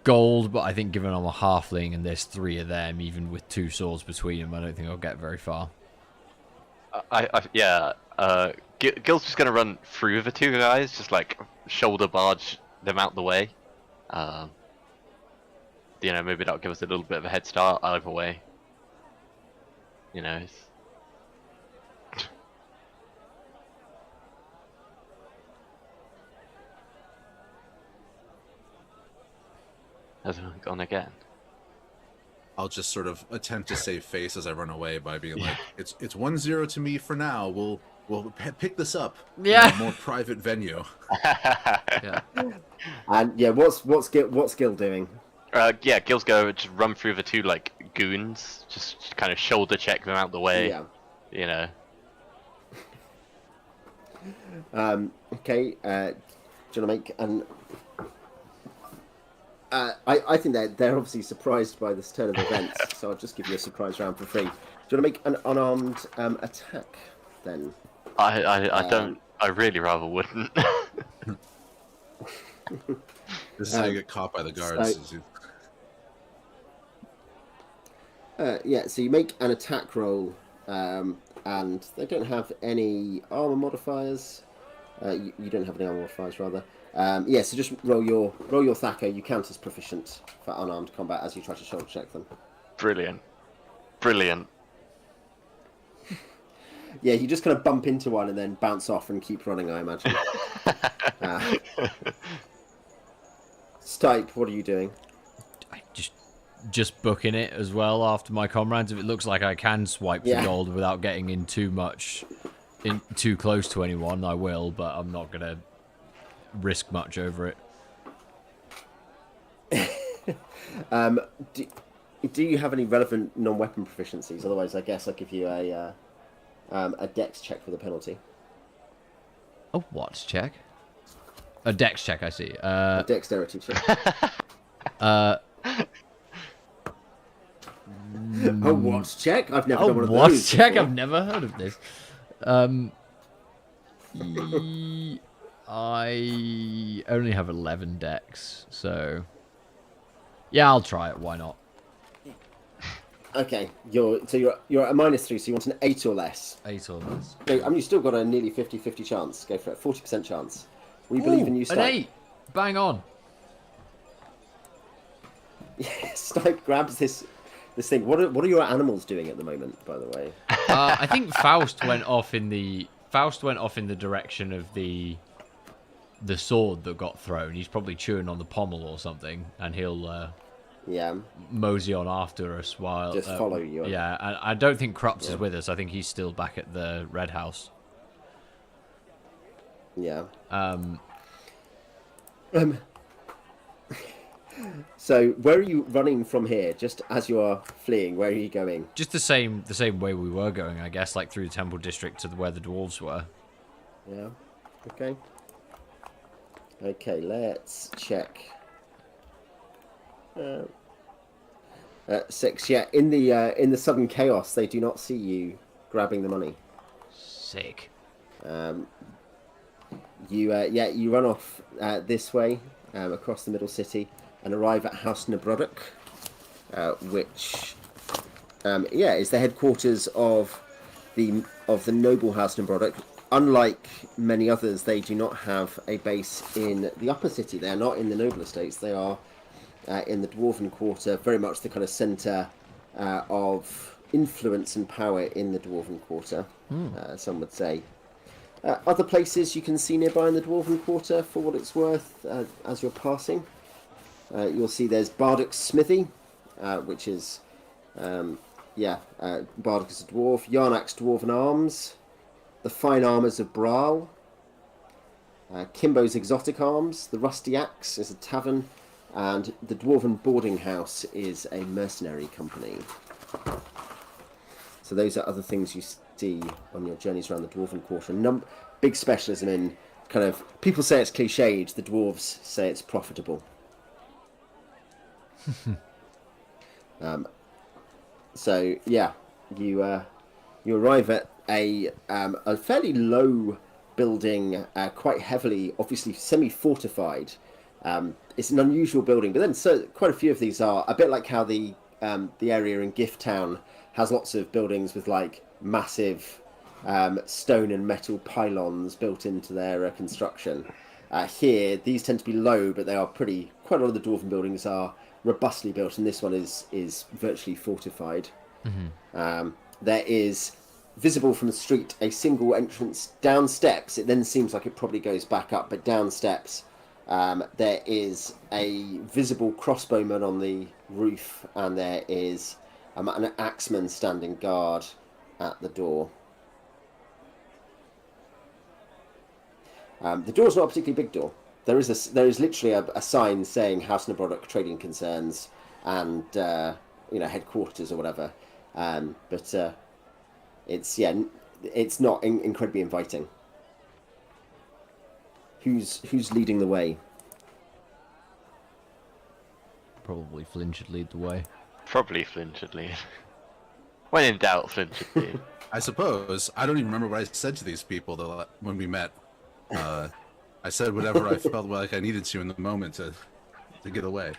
gold, but I think given I'm a halfling and there's 3 of them, even with 2 swords between them, I don't think I'll get very far. Yeah. Gil's just gonna run through the 2 guys, just like shoulder barge them out the way. Maybe that'll give us a little bit of a head start either way. Has it gone again? I'll just sort of attempt to save face as I run away by being like, "It's 1-0 to me for now. We'll pick this up in a more private venue." Yeah. And what's Gil doing? Gil's go just run through the 2 like goons, just kind of shoulder check them out the way. Yeah. Okay. Do you want to make an? I think they're obviously surprised by this turn of events, so I'll just give you a surprise round for free. Do you want to make an unarmed attack then? I don't. I really rather wouldn't. This is how you get caught by the guards. So you make an attack roll, and they don't have any armor modifiers. You don't have any armor modifiers, rather. So just roll your Thacker. You count as proficient for unarmed combat as you try to shoulder check them. Brilliant. Yeah, you just kind of bump into one and then bounce off and keep running, I imagine. Stype, what are you doing? I just booking it as well after my comrades. If it looks like I can swipe the gold without getting in too close to anyone, I will, but I'm not gonna risk much over it. Do you have any relevant non-weapon proficiencies? Otherwise, I guess I'll give you a dex check for the penalty. A what check? A dex check, I see. A dexterity check. A what check? I've never done one of what those. check? Before. I've never heard of this. I only have 11 dex, so yeah, I'll try it. Why not? Okay, you're at a -3, so you want an 8 or less. 8 or less. No, you've still got a nearly 50-50 chance. Go for it. 40% chance. We believe in you, Stype. An 8! Bang on! Stype grabs this thing. What are your animals doing at the moment, by the way? I think Faust went off in the direction of the sword that got thrown. He's probably chewing on the pommel or something, and he'll mosey on after us while just follow you. Yeah, and I don't think Krups is with us. I think he's still back at the Red House. Yeah. So where are you running from here? Just as you are fleeing, where are you going? Just the same way we were going, I guess, like through the Temple District to where the dwarves were. Yeah. Okay. Okay, let's check. 6. Yeah, in the sudden chaos, they do not see you grabbing the money. Sick. You run off this way across the middle city and arrive at House Nabrodok, which is the headquarters of the noble House Nabrodok. Unlike many others, they do not have a base in the upper city. They are not in the noble estates. They are in the Dwarven Quarter, very much the kind of centre of influence and power in the Dwarven Quarter, some would say. Other places you can see nearby in the Dwarven Quarter, for what it's worth, as you're passing. You'll see there's Barduk's Smithy, which is, Barduk is a dwarf, Yarnak's Dwarven Arms, the Fine Armours of Bral, Kimbo's Exotic Arms, the Rusty Axe is a tavern, and the Dwarven Boarding House is a mercenary company. So those are other things you see on your journeys around the Dwarven Quarter. Big specialism in kind of, people say it's cliched, the dwarves say it's profitable. You arrive at a fairly low building, quite heavily, obviously semi-fortified, It's an unusual building, but then quite a few of these are a bit like how the area in Gift Town has lots of buildings with like massive stone and metal pylons built into their construction. Here, these tend to be low, but they are quite a lot of the Dwarven buildings are robustly built, and this one is virtually fortified. There is visible from the street a single entrance down steps. It then seems like it probably goes back up, but down steps there is a visible crossbowman on the roof, and there is an axeman standing guard at the door. The door's not a particularly big door. There is literally a sign saying House Nabrodok Trading Concerns and headquarters or whatever. But it's not incredibly inviting. Who's leading the way? Probably Flynn should lead the way. Probably Flynn should lead. When in doubt, Flynn should lead. I suppose. I don't even remember what I said to these people when we met. I said whatever I felt like I needed to in the moment to get away.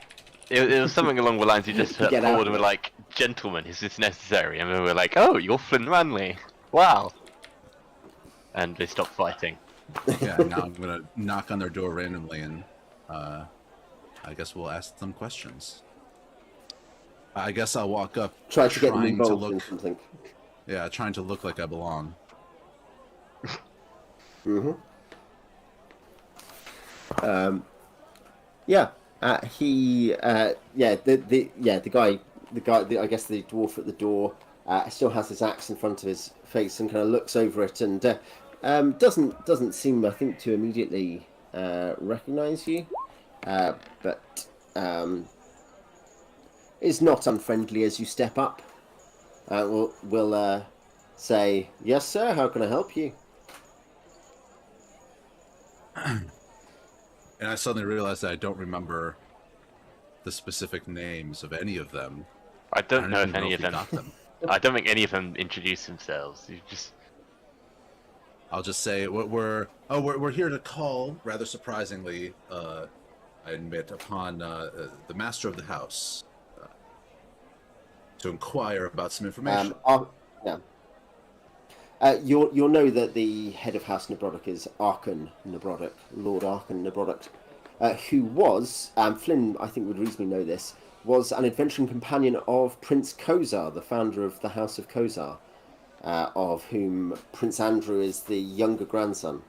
It was something along the lines you just put forward and were like, "Gentlemen, is this necessary?" And then we're like, "Oh, you're Flynn Manley. Wow." And they stopped fighting. Yeah, now I'm gonna knock on their door randomly, and I guess we'll ask them questions. I guess I'll walk up, Try to get them involved in something. Yeah, trying to look like I belong. Mm-hmm. The guy, I guess the dwarf at the door, still has his axe in front of his face and kind of looks over it and doesn't seem, I think, to immediately recognise you, but is not unfriendly as you step up. We'll say, "Yes, sir. How can I help you?" And I suddenly realized that I don't remember the specific names of any of them. I don't know if any of them. Got them. I don't think any of them introduce themselves. I'll just say we're here to call, rather surprisingly, I admit, upon the master of the house to inquire about some information. You'll know that the head of House Nabrodok is Archon Nabrodok, Lord Archon Nabrodok, who was, Flynn, I think would reasonably know this, was an adventuring companion of Prince Kozar, the founder of the House of Kozar, of whom Prince Andrew is the younger grandson.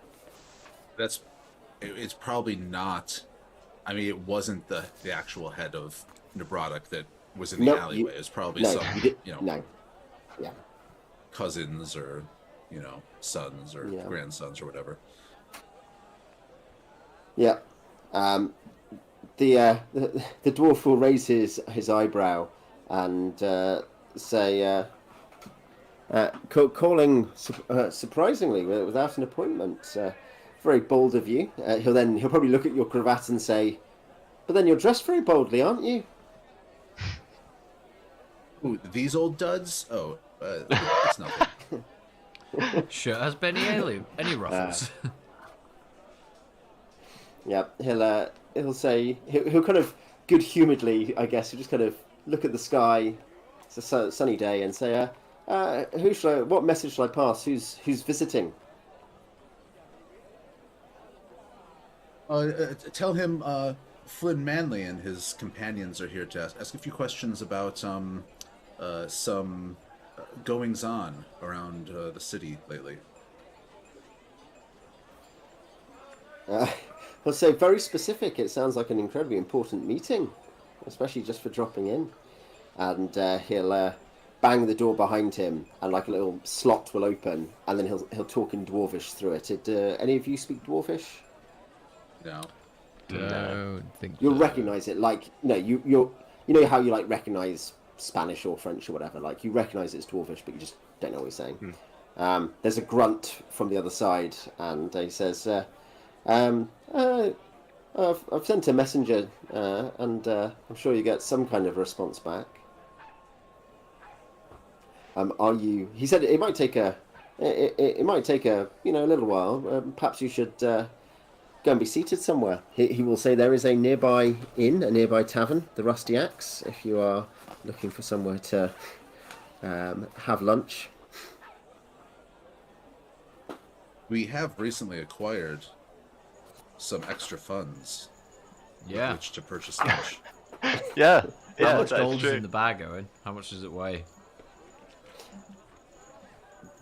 It's probably not. I mean, it wasn't the actual head of Nabrodok that was in the alleyway. It was probably cousins or sons or grandsons or whatever. Yeah. The dwarf will raise his eyebrow and say, calling surprisingly without an appointment. Very bold of you. He'll probably look at your cravat and say, "But then you're dressed very boldly, aren't you?" Ooh, these old duds? Oh, that's nothing. Sure has any ruffles. Yeah, he'll say, he'll kind of good-humouredly, I guess, he'll just kind of look at the sky, it's a sunny day, and say, what message shall I pass? Who's visiting? Tell him Flynn Manley and his companions are here to ask a few questions about some goings-on around the city lately. Well, so very specific. It sounds like an incredibly important meeting, especially just for dropping in. And he'll bang the door behind him, and like a little slot will open, and then he'll talk in Dwarvish through it. Any of you speak Dwarvish? No. Don't think You'll so. recognise it. Like you know how you like recognise Spanish or French or whatever. Like you recognise it's Dwarvish, but you just don't know what he's saying. There's a grunt from the other side, and he says, I've sent a messenger, and I'm sure you get some kind of response back. Are you? He said it might take a little while. Perhaps you should go and be seated somewhere. He will say there is a nearby inn, a nearby tavern, the Rusty Axe, if you are looking for somewhere to have lunch. We have recently acquired some extra funds with Yeah. which to purchase lunch. Yeah, How much that's gold is true. in the bag, Owen? How much does it weigh?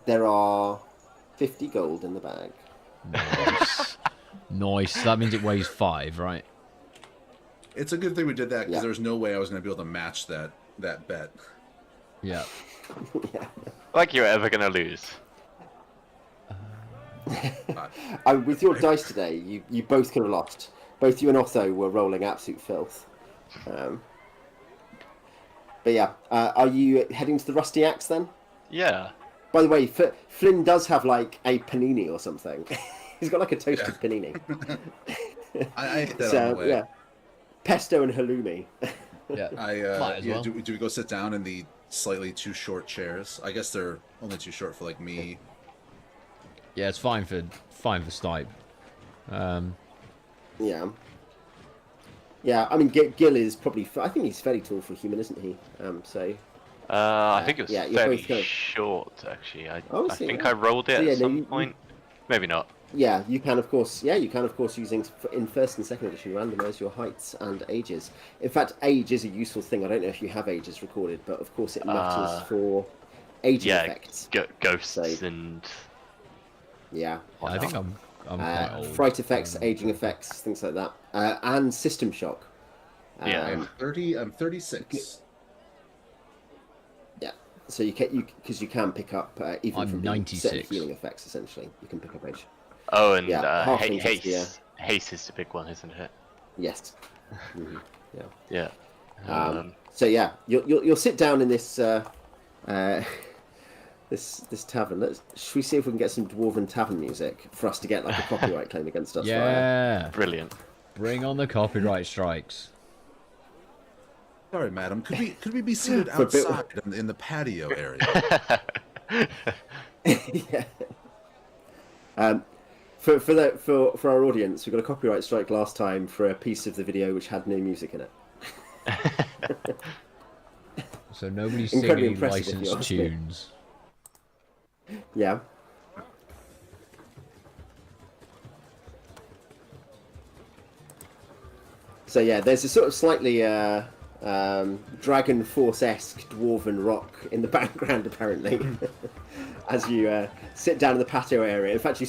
There are 50 gold in the bag. Nice. Nice. That means it weighs 5, right? It's a good thing we did that because Yeah. there's no way I was going to be able to match that bet. Yeah. Like you're ever gonna lose. With your dice today, you both could have lost. Both you and Otho were rolling absolute filth. But yeah, are you heading to the Rusty Axe then? Yeah. By the way, Flynn does have like a panini or something. He's got like a toasted panini. I ate that on So the way. yeah, pesto and halloumi. Yeah. I Might as well. do we go sit down in the slightly too short chairs? I guess they're only too short for like me. Yeah, it's fine for Stype. Yeah. Yeah, I mean, Gil is probably. I think he's fairly tall for a human, isn't he? So. I think it was yeah, you're fairly both good. short, actually. I see, think yeah. I rolled it So, yeah, at no, some you- point. Maybe not. Yeah, you can of course. Yeah, you can of course using in first and second edition randomize your heights and ages. In fact, age is a useful thing. I don't know if you have ages recorded, but of course it matters for aging Yeah, effects. ghosts So- and Yeah. I think I'm quite old. Fright effects, aging effects, things like that, and system shock. Yeah. I'm 30. I'm 36. Yeah. So you can pick up even I'm from being 96. certain healing effects. Essentially, you can pick up age. oh, and Yeah, halflings is the, haste. Haste is the big one, isn't it? Yes. Mhm. Yeah. Yeah. So yeah, you'll sit down in this this tavern. Should we see if we can get some dwarven tavern music for us to get like a copyright claim against us? Yeah. Brilliant. Bring on the copyright strikes. Sorry, madam. Could we be seated For a bit- outside in the patio area? Yeah. For our audience, we got a copyright strike last time for a piece of the video which had no music in it. So nobody's Incredibly singing impressive, if you licensed ask me. tunes. Yeah. So yeah, there's a sort of slightly Dragon Force-esque dwarven rock in the background, apparently, as you sit down in the patio area. In fact, you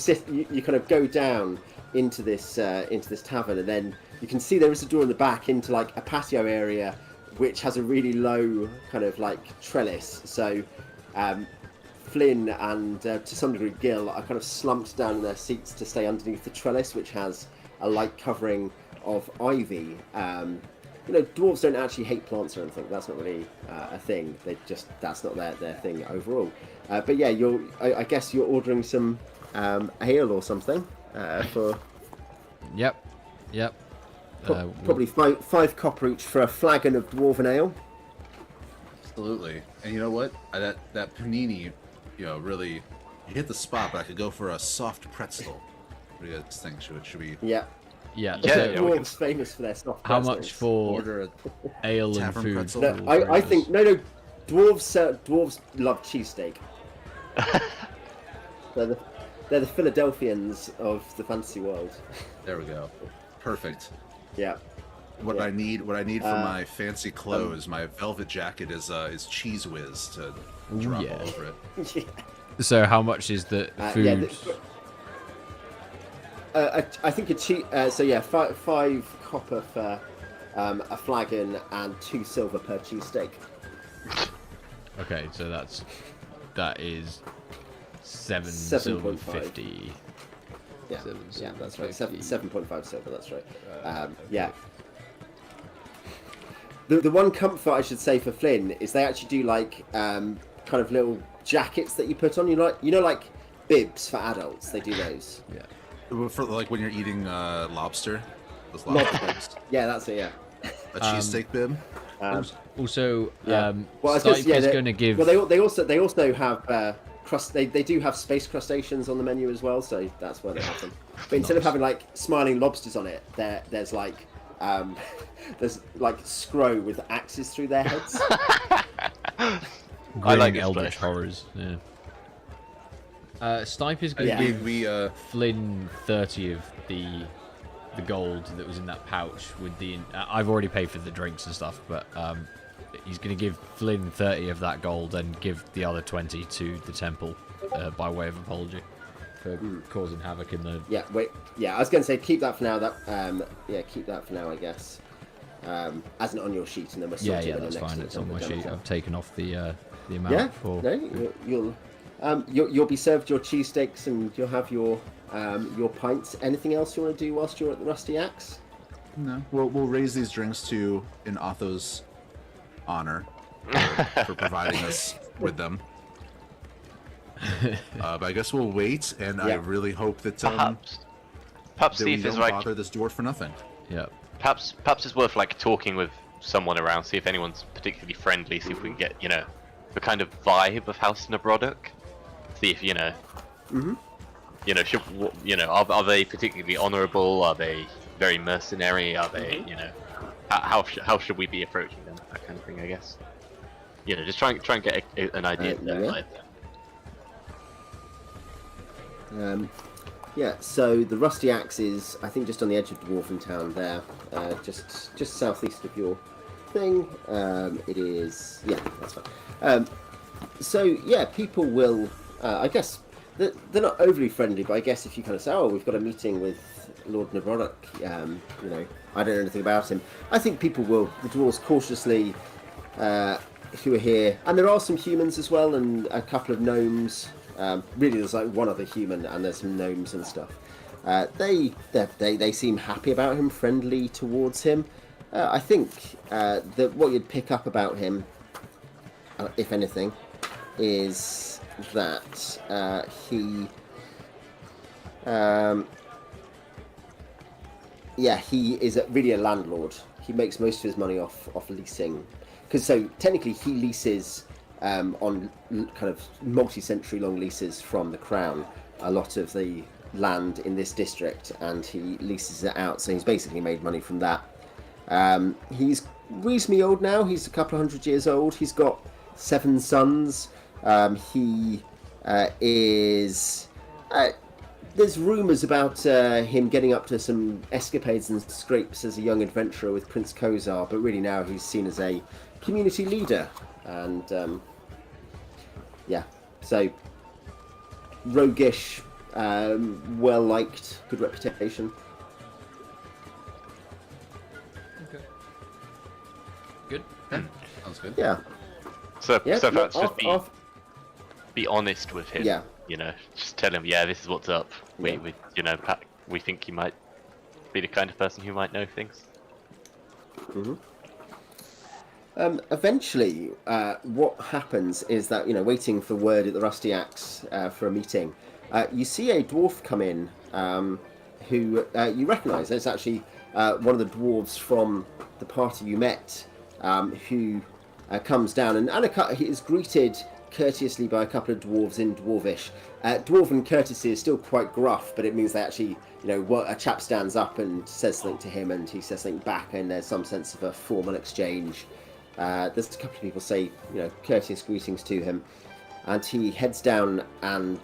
kind of go down into this tavern, and then you can see there is a door in the back into like a patio area, which has a really low kind of like trellis. So Flynn and to some degree Gil are kind of slumped down in their seats to stay underneath the trellis, which has a light covering of ivy. Dwarves don't actually hate plants or anything. That's not really a thing. That's not their thing overall. But yeah, I guess you're ordering some ale or something for Yep. probably five copper each for a flagon of dwarven ale. Absolutely. And you know what? That panini, really you hit the spot. But I could go for a soft pretzel. What do you guys think? Should we Yeah. Yeah. Yeah, so yeah, we Dwarves famous for their soft how pretzels. much for order a ale and tavern food? pretzel? No, for all I three of think us? no. Dwarves love cheesesteak. They're the Philadelphians of the fantasy world. There we go. Perfect. Yeah. What Yeah. I need for my fancy clothes, my velvet jacket is Cheese Whiz to drop yeah. all over it. Yeah. So how much is the food? I think so yeah, five copper for a flagon and 2 silver per cheesesteak. Okay, so that is 7 silver 7.5. 50. Yeah, yeah, that's right. 7.5 silver. That's right. Yeah. The one comfort I should say for Flynn is they actually do like kind of little jackets that you put on. Like bibs for adults. They do those. Yeah. For like when you're eating lobster, those lobster bibs. Yeah, that's it. Yeah. A cheesesteak bib. Also, Yeah. Stype is they're- going to give. Well, they also have they do have space crustaceans on the menu as well, so that's where they have them. But instead of having like smiling lobsters on it, there's like scrow with axes through their heads. I like Grinning this eldritch place. horrors. Yeah. Stype is going to give Flynn 30 of the gold that was in that pouch with the. I've already paid for the drinks and stuff, but he's going to give Flynn 30 of that gold and give the other 20 to the temple by way of apology for causing havoc in the. Yeah, wait. Yeah, I was going to say keep that for now. Keep that for now, I guess. As an on your sheet, and then we'll sort it That's next fine. to It's the on my temple sheet. done. I've taken off the amount. Yeah, for... no, you'll be served your cheesesteaks and you'll have your pints. Anything else you want to do whilst you're at the Rusty Axe? No, we'll raise these drinks to in Otho's honor for providing us with them. But I guess we'll wait, and I really hope that Perhaps that see we if it's don't like bother this dwarf for nothing. Yeah. perhaps it's worth like talking with someone around, see if anyone's particularly friendly, see if we can get the kind of vibe of House Nabrodok. See if are they particularly honourable? Are they very mercenary? Are they how should we be approaching them? That kind of thing, I guess. Just try and get an idea of their vibe. So the Rusty Axe is, I think, just on the edge of Dwarven town there, just southeast of your thing. It is, that's fine. People will, I guess, they're not overly friendly, but I guess if you kind of say, we've got a meeting with Lord Nabrodok, I don't know anything about him. I think people will, the dwarves cautiously, who are here, and there are some humans as well, and a couple of gnomes. Really, there's like one other human, and there's some gnomes and stuff. They seem happy about him, friendly towards him. I think that what you'd pick up about him, if anything, is that he is really a landlord. He makes most of his money off leasing, because so technically he leases. On kind of multi-century long leases from the Crown, a lot of the land in this district, and he leases it out, so he's basically made money from that. He's reasonably old now, he's a couple of 100 years old, he's got 7 sons. He is... there's rumours about him getting up to some escapades and scrapes as a young adventurer with Prince Kozar, but really now he's seen as a community leader, and so roguish, well liked, good reputation. Okay. Good. Sounds good. Yeah. So perhaps just be honest with him. Yeah. Just tell him, this is what's up. Yeah. We think he might be the kind of person who might know things. Mm-hmm. Eventually, what happens is that, waiting for word at the Rusty Axe for a meeting, you see a dwarf come in who you recognise. It's actually one of the dwarves from the party you met, who comes down and he is greeted courteously by a couple of dwarves in Dwarvish. Dwarven courtesy is still quite gruff, but it means they actually, a chap stands up and says something to him, and he says something back, and there's some sense of a formal exchange. There's a couple of people say, courteous greetings to him, and he heads down, and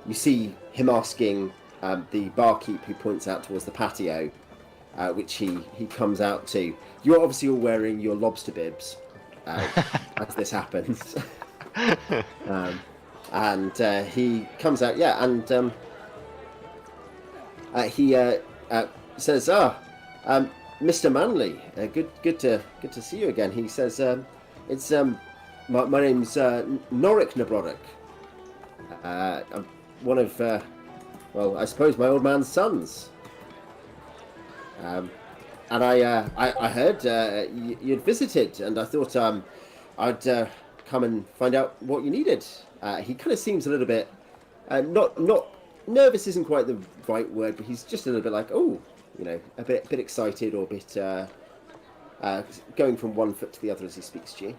you see him asking the barkeep, who points out towards the patio, which he comes out to. You're obviously all wearing your lobster bibs as this happens. And he comes out, and he says, Mr. Manley, good to see you again. He says, it's my name's Noric Nabrodok. I'm one of, I suppose my old man's sons. And I heard you'd visited, and I thought I'd come and find out what you needed. He kind of seems a little bit, not nervous isn't quite the right word, but he's just a little bit like, a bit excited, or a bit going from one foot to the other as he speaks to you.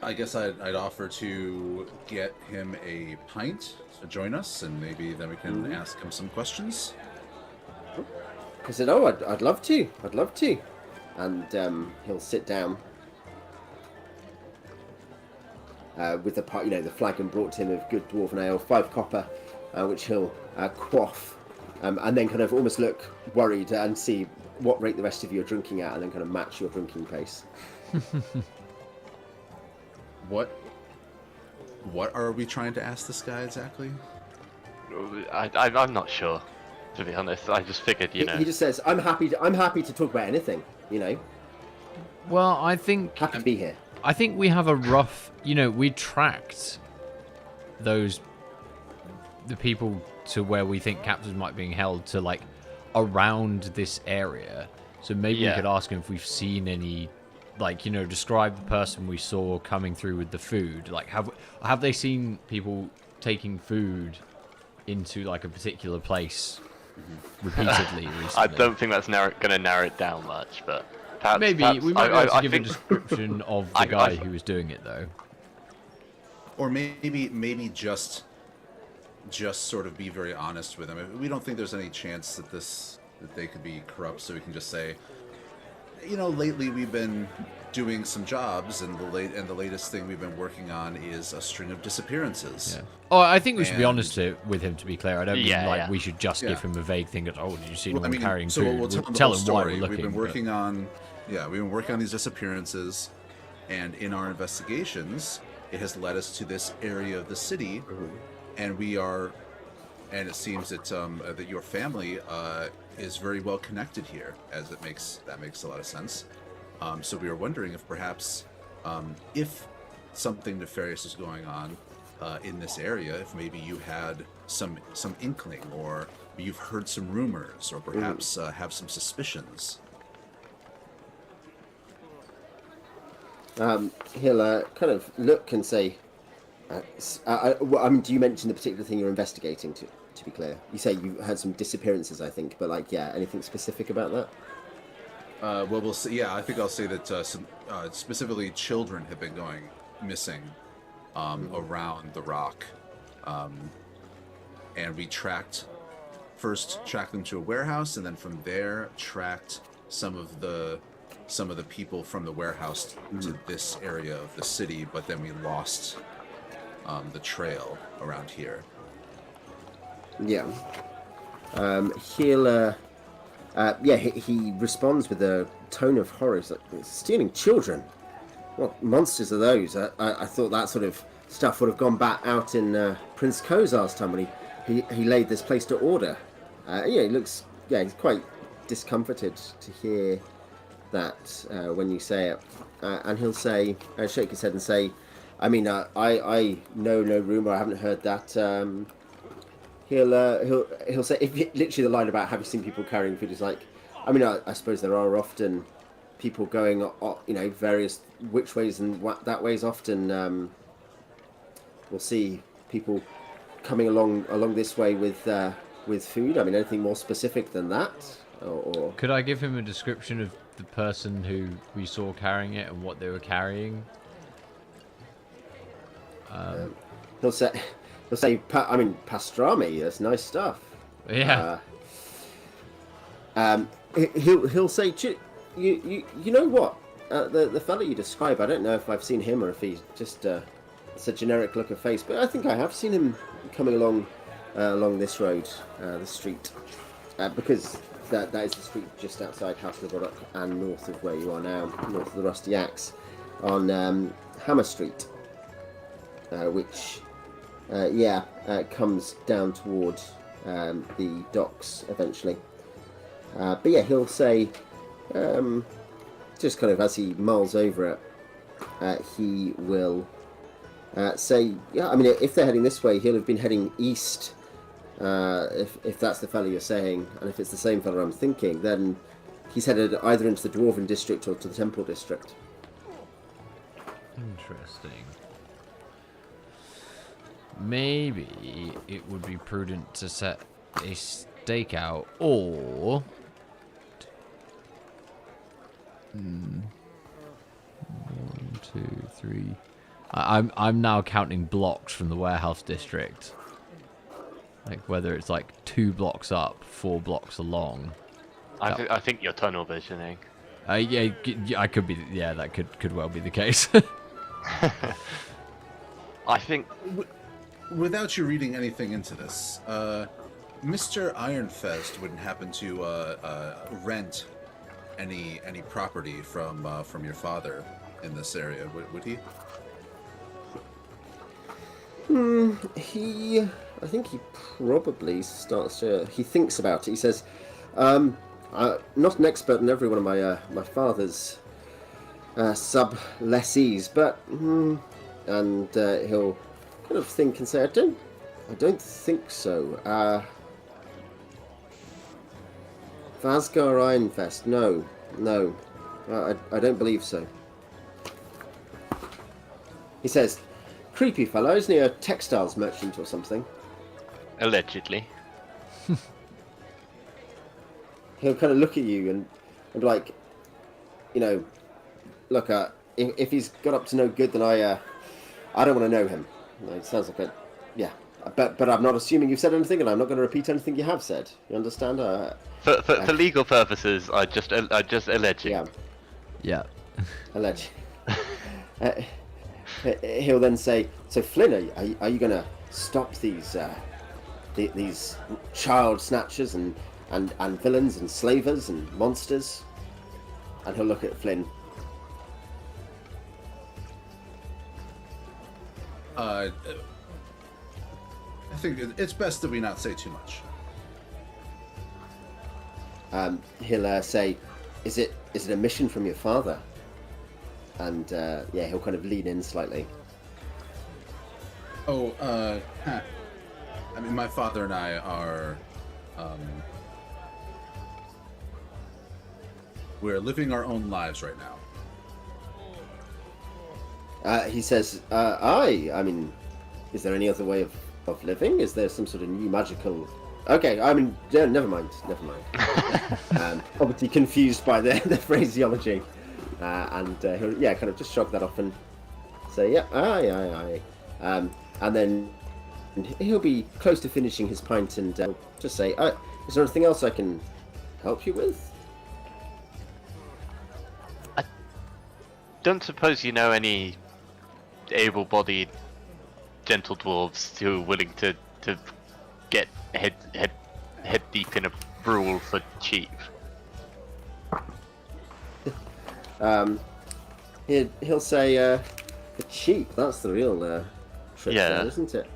I guess I'd offer to get him a pint to join us, and maybe then we can ask him some questions. I said, "Oh, I'd love to. I'd love to," and he'll sit down with the the flagon brought to him of good dwarven ale, 5 copper, which he'll quaff, and then kind of almost look worried and see what rate the rest of you are drinking at, and then kind of match your drinking pace. What are we trying to ask this guy exactly? I'm not sure, to be honest. I just figured, you know. He just says, "I'm happy to talk about anything. Well, I think Happy to be here." I think we have a rough, we tracked the people to where we think captives might be being held to like around this area. So maybe we could ask him if we've seen any, describe the person we saw coming through with the food. Like, have they seen people taking food into like a particular place repeatedly recently? I don't think that's going to narrow it down much, but perhaps, maybe we might be able to give a description of the guy who was doing it, though. Or maybe just sort of be very honest with him. We don't think there's any chance that they could be corrupt, so we can just say, lately we've been doing some jobs, and the latest thing we've been working on is a string of disappearances. Yeah. Oh, I think we should be honest with him, to be clear. I don't mean we should just give Yeah. him a vague thing that, did you see anyone carrying so food? we'll tell him why we're looking. We've been working on these disappearances, and in our investigations, it has led us to this area of the city, and it seems that that your family is very well connected here, as that makes a lot of sense. So we were wondering if perhaps if something nefarious is going on in this area, if maybe you had some inkling, or you've heard some rumors, or perhaps have some suspicions. He'll kind of look and say, do you mention the particular thing you're investigating, to be clear? You say you had some disappearances, I think, but anything specific about that? Well, we'll see. Yeah, I think I'll say that specifically children have been going missing around the rock, and we first tracked them to a warehouse, and then from there tracked some of the people from the warehouse to this area of the city, but then we lost the trail around here. Yeah. He responds with a tone of horror. He's like, "Stealing children? What monsters are those?" I thought that sort of stuff would have gone back out in Prince Kozar's time when he laid this place to order. He looks, he's quite discomforted to hear that when you say it. And he'll say, shake his head and say, I know no rumor, I haven't heard that. He'll say, if literally the line about have you seen people carrying food is like, I suppose there are often people going, various which ways and that ways. Often we'll see people coming along this way with food. Anything more specific than that? Or could I give him a description of the person who we saw carrying it and what they were carrying? He'll say, pastrami. That's nice stuff. Yeah. He'll say, you know what? The fella you describe, I don't know if I've seen him or if he's just it's a generic look of face, but I think I have seen him coming along this road, the street, because that is the street just outside House of the Rock and north of where you are now, north of the Rusty Axe, on Hammer Street, which comes down toward the docks eventually. But he'll say, just kind of as he mulls over it, he will say, if they're heading this way, he'll have been heading east. If that's the fellow you're saying, and if it's the same fellow I'm thinking, then he's headed either into the Dwarven district or to the Temple district. Interesting. Maybe it would be prudent to set a stakeout, or 1, 2, 3. I'm now counting blocks from the warehouse district. Like whether it's like 2 blocks up, 4 blocks along. I think you're tunnel visioning. Yeah, I could be. Yeah, that could well be the case. I think Without you reading anything into this, Mr. Ironfest wouldn't happen to rent any property from your father in this area, would he? I think he probably starts to. He thinks about it. He says, "I'm not an expert in every one of my father's sub-lessees, but and he'll kind of think and say, I don't think so. Vasgar Ironfest, no, I don't believe so." He says, "Creepy fellow, isn't he a textiles merchant or something?" allegedly. He'll kind of look at you and like, look, if he's got up to no good, then I don't want to know him. It sounds like yeah. But I'm not assuming you've said anything, and I'm not going to repeat anything you have said. You understand? For legal purposes, I just alleging. Yeah. Yeah. Alleged. He'll then say, "So Flynn, are you going to stop these child snatchers and villains and slavers and monsters?" And he'll look at Flynn. I think it's best that we not say too much. He'll say, "Is it a mission from your father?" And yeah, he'll kind of lean in slightly. Oh, I mean, my father and I are, we're living our own lives right now. He says, I mean, is there any other way of living? Is there some sort of new magical... Okay, I mean, yeah, never mind. Obviously confused by the phraseology. And he'll, yeah, kind of just shrug that off and say, yeah, aye. And then he'll be close to finishing his pint and just say, is there anything else I can help you with? I don't suppose you know any able-bodied gentle dwarves who are willing to get head deep in a brawl for cheap. He'll say, for cheap, that's the real trick there, isn't it?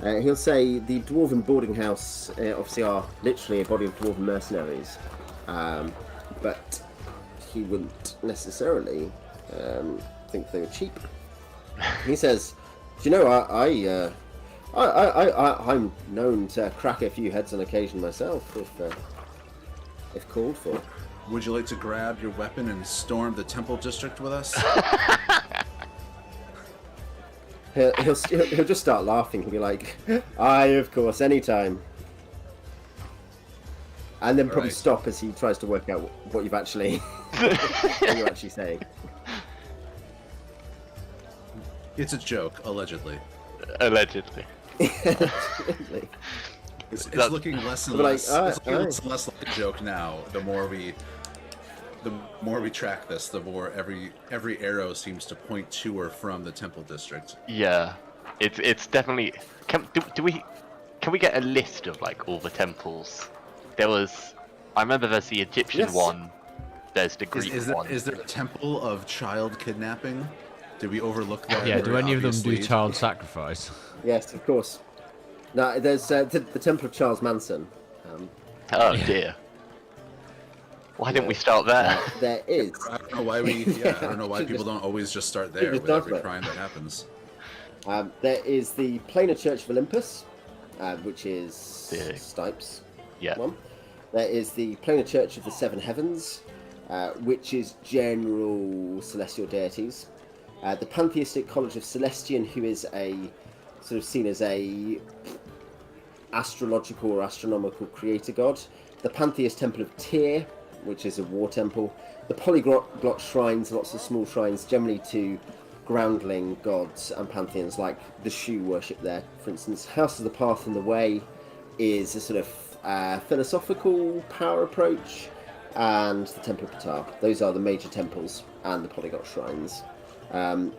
He'll say the Dwarven boarding house obviously are literally a body of Dwarven mercenaries, but he wouldn't necessarily think they were cheap. He says, "Do you know, I'm known to crack a few heads on occasion myself, if called for." Would you like to grab your weapon and storm the temple district with us? He'll just start laughing. He'll be like, "Aye, of course, anytime." And then probably stop as he tries to work out what you've actually what you're actually saying. It's a joke, allegedly. Allegedly. It's looking less and less. It's looking less and less like a joke now. The more we track this, the more every arrow seems to point to or from the temple district. Yeah, it's definitely. Can we get a list of like all the temples? I remember there's the Egyptian one. There's the Greek one. Is there a temple of child kidnapping? Did we overlook that? Yeah. Do any of them do child sacrifice? Yes, of course. No, there's the Temple of Charles Manson. Oh dear. Why didn't we start there? There is. I don't know why I don't know why people don't always just start there with every crime that happens. There is the Planar Church of Olympus, which is Stype's one. There is the Planar Church of the Seven Heavens, which is general celestial deities. The Pantheistic College of Celestian, who is a sort of seen as a astrological or astronomical creator god. The Pantheist Temple of Tyr, which is a war temple. The polyglot shrines, lots of small shrines, generally to groundling gods and pantheons like the Shu worship there. For instance, House of the Path and the Way is a sort of philosophical power approach, and the Temple of Ptah. Those are the major temples and the polyglot shrines.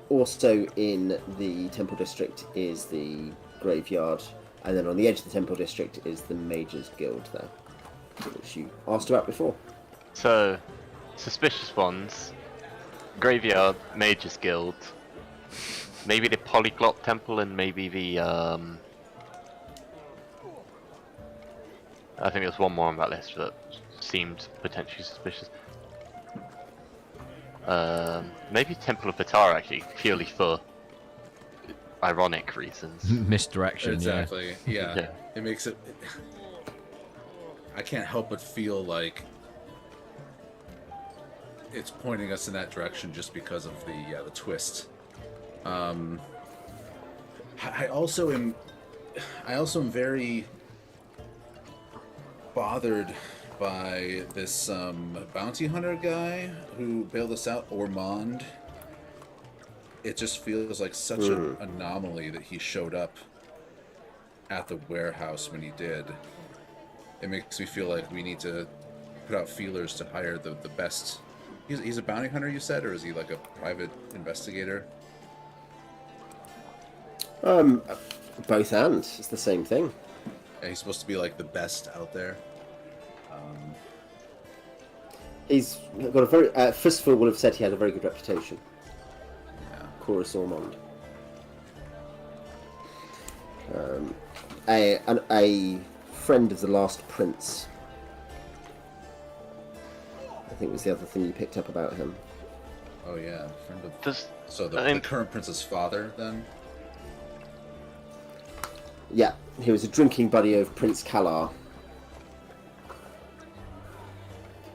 Also in the Temple District is the Graveyard, and then on the edge of the Temple District is the Mages Guild there, which you asked about before. So, suspicious ones, Graveyard, Mages Guild, maybe the Polyglot Temple, and maybe the I think there's one more on that list that seemed potentially suspicious. Maybe Temple of Ptah, actually, purely for ironic reasons. Misdirection, Exactly. Yeah. Yeah. It makes it. I can't help but feel like it's pointing us in that direction just because of the twist. I also am very bothered by this bounty hunter guy who bailed us out, Ormond. It just feels like such an anomaly that he showed up at the warehouse when he did. It makes me feel like we need to put out feelers to hire the best. He's a bounty hunter, you said, or is he like a private investigator? Both and. It's the same thing. Yeah, he's supposed to be like the best out there. He's got a very... Fistful would have said he had a very good reputation. Yeah. Chorus Ormond. A friend of the last prince, I think, was the other thing you picked up about him. Oh yeah, friend of. Does So the current prince's father, then? Yeah, he was a drinking buddy of Prince Kalar.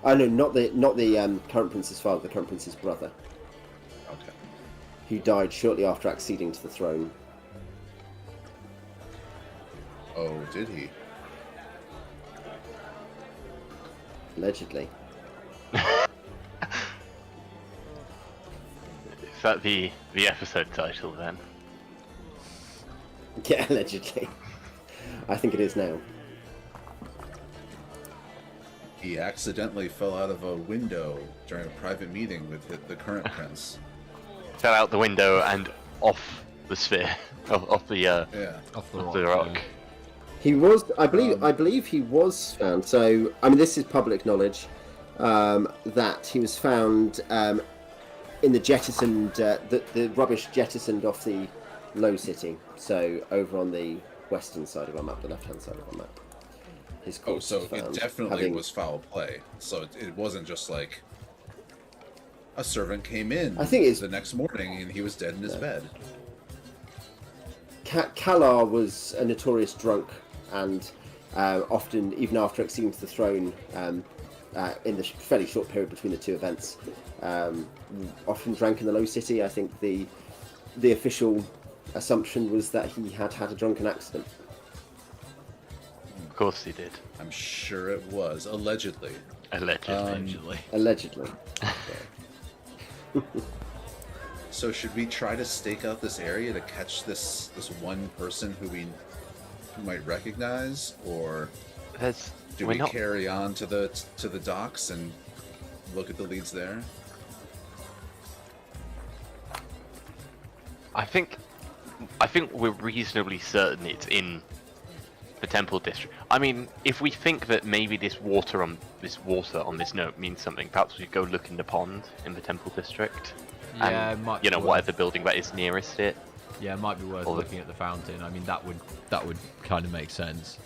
Oh no, not the current prince's father, the current prince's brother, Okay. who died shortly after acceding to the throne. Oh, did he? Allegedly. Is that the episode title then? Yeah, allegedly. I think it is now. He accidentally fell out of a window during a private meeting with the current prince. Fell out the window and off the sphere, off the Yeah. Off the off rock. the rock. Yeah. He was, I believe he was found. So, I mean, this is public knowledge, that he was found in the jettisoned, the rubbish jettisoned off the Low City. So, over on the western side of our map, the left-hand side of our map. His Oh, corpse so was found, it definitely having- was foul play. So it wasn't just like a servant came in I think it's- the next morning and he was dead in his bed. Kalar was a notorious drunk, and often, even after acceding to the throne, in the fairly short period between the two events, often drank in the Low City. I think the official assumption was that he had had a drunken accident. Of course he did. I'm sure it was, allegedly. Allegedly. Allegedly. So should we try to stake out this area to catch this one person who we might recognize, or do we're we not- carry on to the docks and look at the leads there? I think we're reasonably certain it's in the Temple District. I mean, if we think that maybe this water on this note means something, perhaps we go look in the pond in the Temple District. Yeah, and, it might you be know, worth- whatever building that is nearest it. Yeah, it might be worth Or the- looking at the fountain. I mean, that would kind of make sense.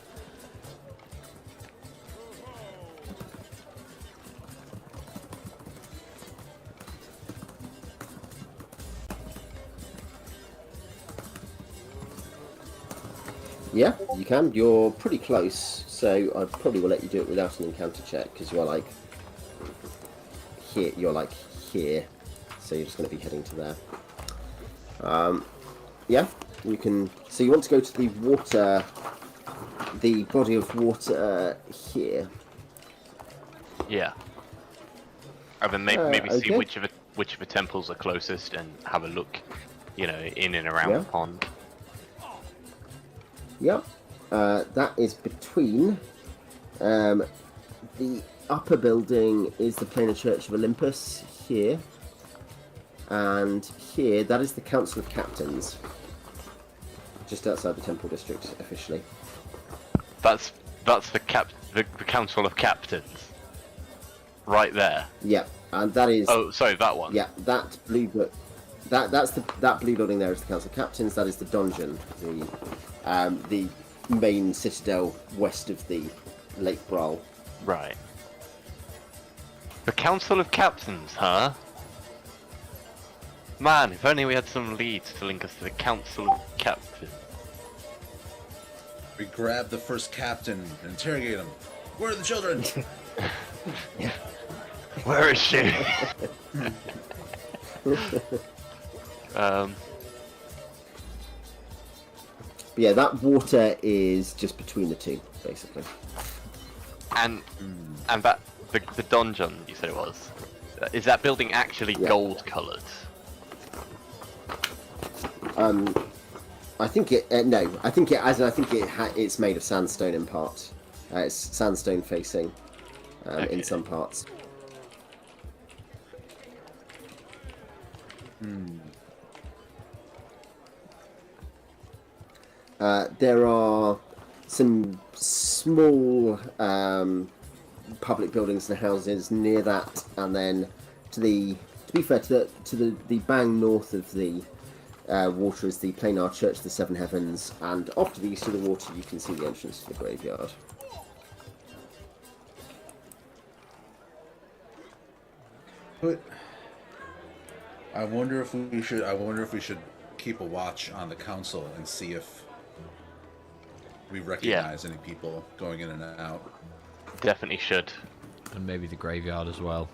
Yeah, you can. You're pretty close, so I probably will let you do it without an encounter check, because you're like here. You're like here, so you're just going to be heading to there. Yeah, you can. So you want to go to the water, the body of water here. Yeah. And then maybe see okay. which of the which of the temples are closest and have a look, you know, in and around Yeah. the pond. Yep. That is between. The upper building is the Planar Church of Olympus here. And here, that is the Council of Captains. Just outside the Temple District, officially. That's the Council of Captains. Right there. Yep. And that is... Oh, sorry, that one. Yeah, that blue... That blue building there is the Council of Captains. That is the donjon. The main citadel west of the Lake Bral. Right. The Council of Captains, huh? Man, if only we had some leads to link us to the Council of Captains. We grab the first captain and interrogate him. Where are the children? Where is she? But yeah, that water is just between the two, basically. and that the donjon you said it was. Is that building actually Yeah. gold coloured? I think it. No, I think it. As I think it's made of sandstone in part. It's sandstone facing Okay. in some parts. There are some small public buildings and houses near that, and then to be fair, to the bang north of the water is the Planar Church of the Seven Heavens, and off to the east of the water you can see the entrance to the graveyard. But I wonder if we should. I wonder if we should keep a watch on the council and see if we recognize any people going in and out. Definitely should. And maybe the graveyard as well.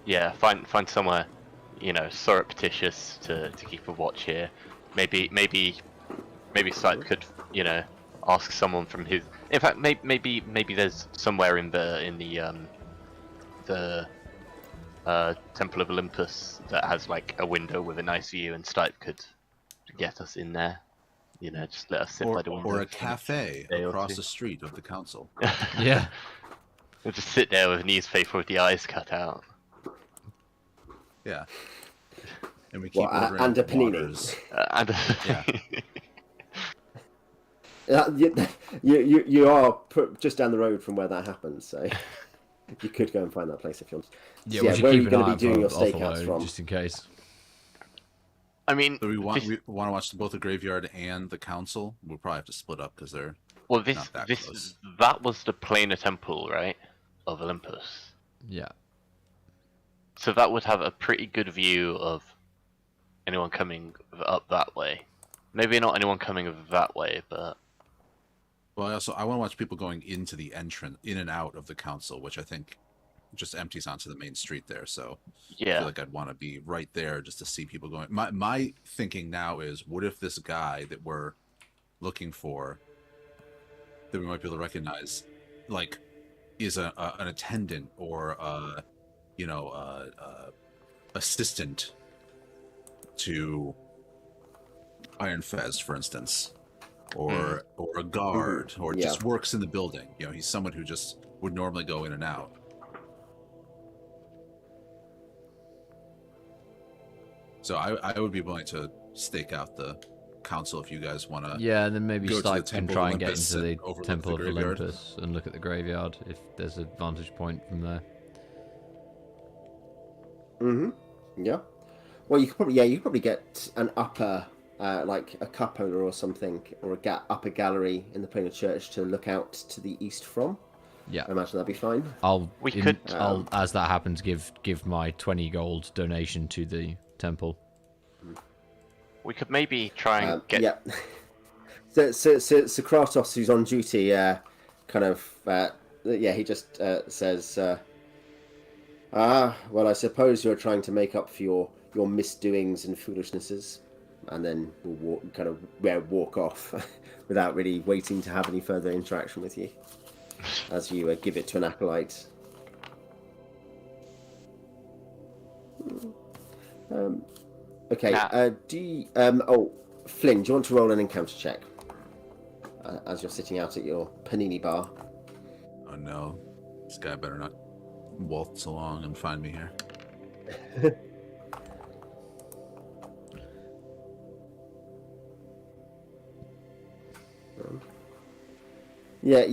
Yeah, find somewhere, you know, surreptitious to keep a watch here. Maybe Stype could, you know, ask someone from his. In fact, maybe there's somewhere in the Temple of Olympus that has like a window with a nice view, and Stype could get us in there. You know, just let us sit by the window. Or a cafe day or across two. the street of the council. Yeah. We'll just sit there with a newspaper with the eyes cut out. Yeah. And we keep What, ordering and a panini? waters. And Yeah. You are just down the road from where that happens, so you could go and find that place if you want. Yeah, So, we should where are keep you an going eye to out be doing your for stakeouts Othello, from? just in case. I mean, So we want this, to watch both the graveyard and the council. We'll probably have to split up because they're well, not that close. that was the planar temple, right, of Olympus. Yeah. So that would have a pretty good view of anyone coming up that way. Maybe not anyone coming that way, but Well, I want to watch people going into the entrance, in and out of the council, which I think just empties onto the main street there. So I yeah, feel like I'd want to be right there just to see people going. My thinking now is, what if this guy that we're looking for, that we might be able to recognize, like, is an attendant or assistant to Iron Fez, for instance, or a guard, or Yeah. just works in the building. You know, he's someone who just would normally go in and out. So I would be willing to stake out the council if you guys want to. Yeah, and then maybe go to the Stype can Temple try of and get Olympus into and the overlook Temple the of graveyard. Olympus and look at the graveyard if there's a vantage point from there. Yeah. Well, you could probably get an upper, like a cup holder or something, or a upper gallery in the Planar Church to look out to the east from. Yeah. I imagine that'd be fine. I'll Um, as that happens give my 20 gold donation to the temple. we could maybe try and get. Yeah. So Kratos, who's on duty, he just says, well, I suppose you're trying to make up for your misdoings and foolishnesses, and then we'll walk off without really waiting to have any further interaction with you, as you give it to an acolyte. Okay. Nah. Do you, Flynn, do you want to roll an encounter check as you're sitting out at your panini bar? Oh no, this guy better not waltz along and find me here. Yeah,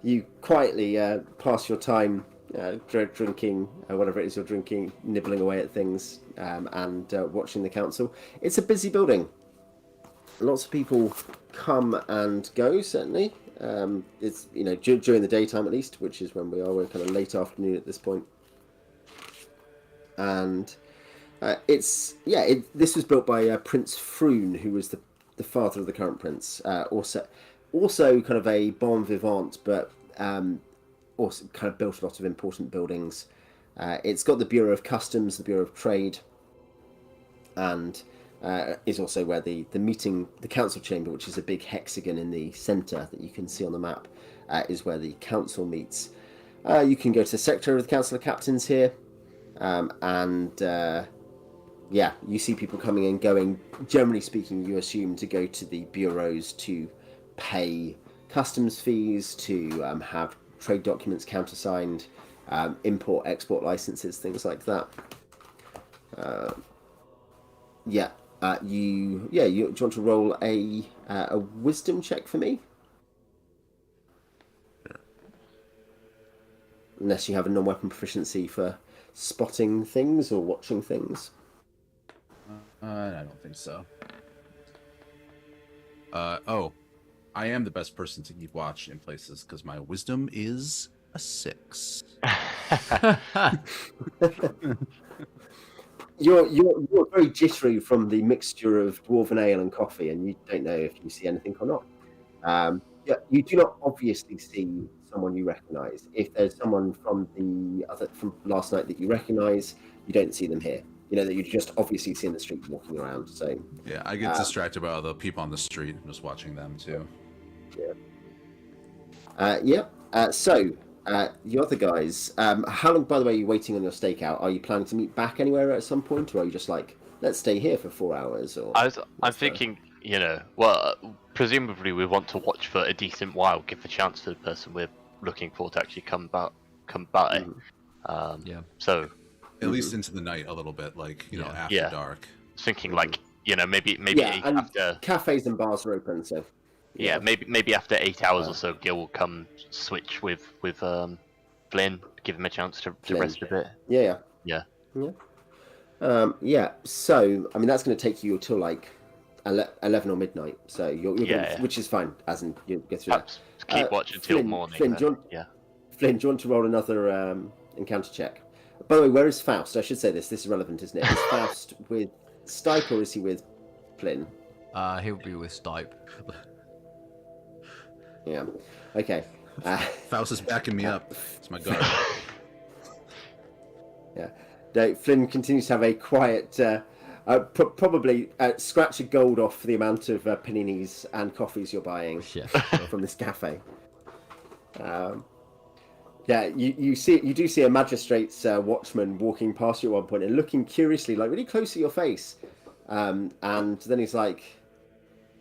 you quietly pass your time drinking whatever it is you're drinking, nibbling away at things, and watching the council. It's a busy building. Lots of people come and go. Certainly, it's during the daytime at least, which is when we are. We're kind of late afternoon at this point, and this was built by Prince Froon, who was the father of the current prince. Also kind of a bon vivant, but also kind of built a lot of important buildings. It's got the Bureau of Customs, the Bureau of Trade, and is also where the council chamber, which is a big hexagon in the centre that you can see on the map, is where the council meets. You can go to the secretary of the council of captains here, you see people coming and going. Generally speaking, you assume to go to the bureaus to pay customs fees, to have trade documents countersigned, import-export licenses, things like that. Do you want to roll a wisdom check for me? Sure. Unless you have a non-weapon proficiency for spotting things or watching things. I don't think so. I am the best person to keep watch in places because my wisdom is a 6. You're very jittery from the mixture of dwarven ale and coffee, and you don't know if you see anything or not. You do not obviously see someone you recognise. If there's someone from last night that you recognise, you don't see them here. You know that you just obviously see in the street walking around. So yeah, I get distracted by all the people on the street. I'm just watching them too. So the other guys, how long, by the way, are you waiting on your stakeout? Are you planning to meet back anywhere at some point, or are you just like, let's stay here for 4 hours? Or I'm thinking, presumably we want to watch for a decent while, give the chance to the person we're looking for to actually come by. So at least into the night a little bit, like after dark. Thinking like maybe and after cafes and bars are open, so maybe after 8 hours or so, Gil will come switch with Flynn, give him a chance to rest a bit. Yeah. So I mean that's going to take you till like 11 or midnight. So you're which is fine, as in you get through that. Keep watching till morning. Flynn, do you want to roll another encounter check? By the way, where is Faust? I should say this. This is relevant, isn't it? Is Faust with Stype or is he with Flynn? He'll be with Stype. Yeah. Okay. Faust is backing me up. It's my guard. Yeah. No, Flynn continues to have a quiet, probably scratch a gold off for the amount of paninis and coffees you're buying from this cafe. You do see a magistrate's watchman walking past you at one point and looking curiously, like really close at your face, and then he's like,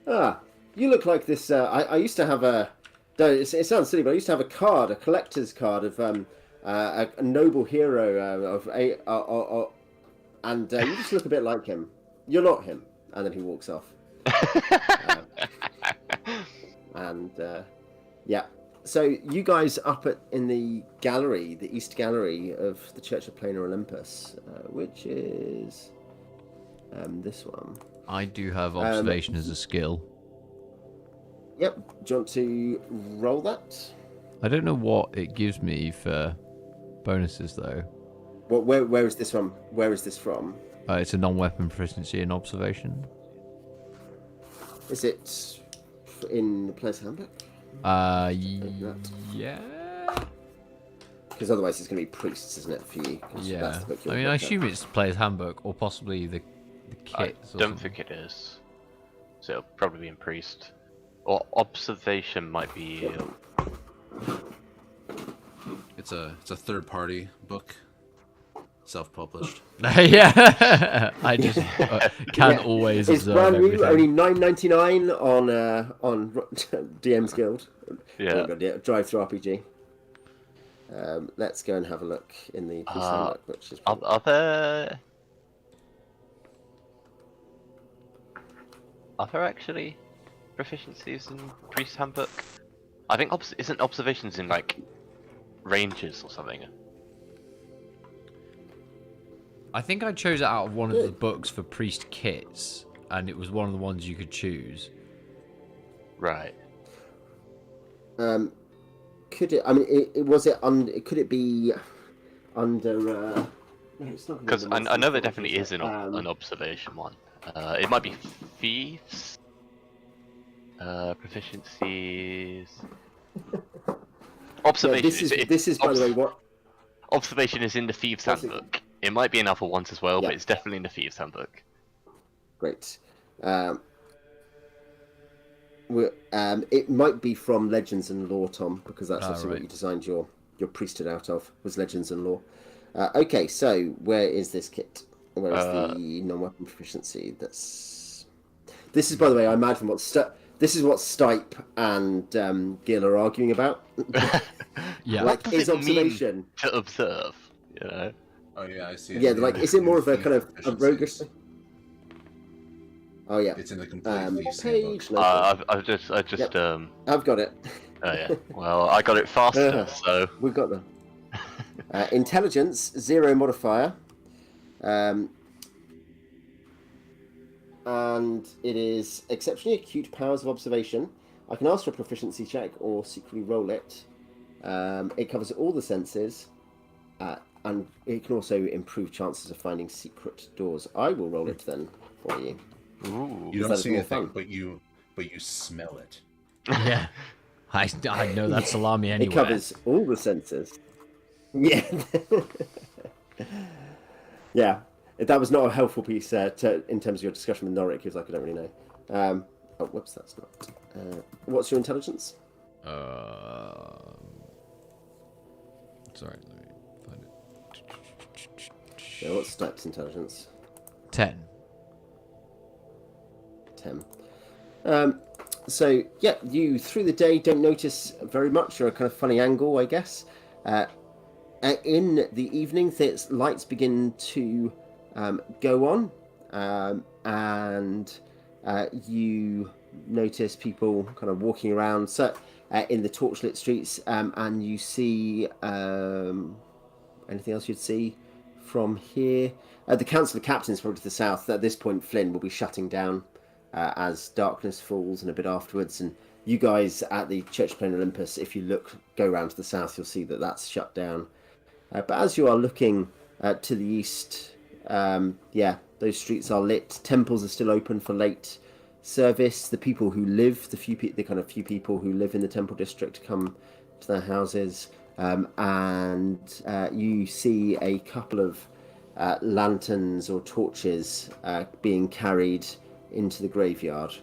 you look like this. I used to have a. It sounds silly, but I used to have a collector's card of a noble hero and you just look a bit like him. You're not him. And then he walks off. So you guys up in the gallery, the East Gallery of the Church of Planar Olympus, which is this one. I do have observation as a skill. Yep. Do you want to roll that? I don't know what it gives me for bonuses though. Where is this from? Where is this from? It's a non-weapon proficiency in observation. Is it in the player's handbook? Yeah. Because otherwise it's going to be priests, isn't it, for you? Yeah. I mean, I assume it's the player's handbook or possibly the kit. I don't think it is. So it'll probably be in priest. Or observation might be. It's a third-party book. self-published. Yeah, I just can't always It's observe brand new, everything. only $9.99 on DM's Guild. Yeah. Oh God, yeah, Drive Through RPG. Let's go and have a look in the police handbook, which is are there actually proficiencies in priest handbook? I think isn't observations in like ranges or something. I think I chose it out of one of the books for priest kits, and it was one of the ones you could choose. Right. Could it? I mean, was it? Could it be under? No, it's not. Because I know there definitely is an observation one. It might be thieves. Proficiencies. Observation. Yeah, this is by the way what. Observation is in the thieves handbook. It might be in other ones as well, but it's definitely in the thieves handbook. Great. It might be from Legends and Lore, Tom, because that's obviously what you designed your priesthood out of, was Legends and Lore. Okay, so where is this kit? Where is the non-weapon proficiency? This is, by the way, I imagine this is what Stype and Gil are arguing about. Yeah, like is observation to observe, you know? Oh yeah, I see. Yeah, like is it more of a kind of a roguish thing? Oh yeah, it's in the complete what page? No, I've just I've got it. Oh yeah. Well, I got it faster, so we've got them. Intelligence 0 modifier, and it is exceptionally acute powers of observation. I can ask for a proficiency check or secretly roll it. It covers all the senses, and it can also improve chances of finding secret doors. I will roll it then for you. ooh. You don't see anything, but you smell it. yeah. I know that salami anyway. It covers all the senses. Yeah. Yeah. That was not a helpful piece in terms of your discussion with Norik, because I don't really know. Oh, whoops, that's not. What's your intelligence? Sorry, let me find it. Yeah, what's Stype's intelligence? 10. 10. So, yeah, you through the day don't notice very much. You're a kind of funny angle, I guess. In the evening, the lights begin to go on, and you notice people kind of walking around in the torchlit streets, and you see anything else you'd see from here. The Council of Captains, probably to the south. At this point, Flynn will be shutting down as darkness falls and a bit afterwards. And you guys at the Church of Plain Olympus, if you go around to the south, you'll see that that's shut down. But as you are looking to the east, those streets are lit. Temples are still open for late service. The people who live, the few people who live in the temple district come to their houses, and you see a couple of lanterns or torches being carried into the graveyard.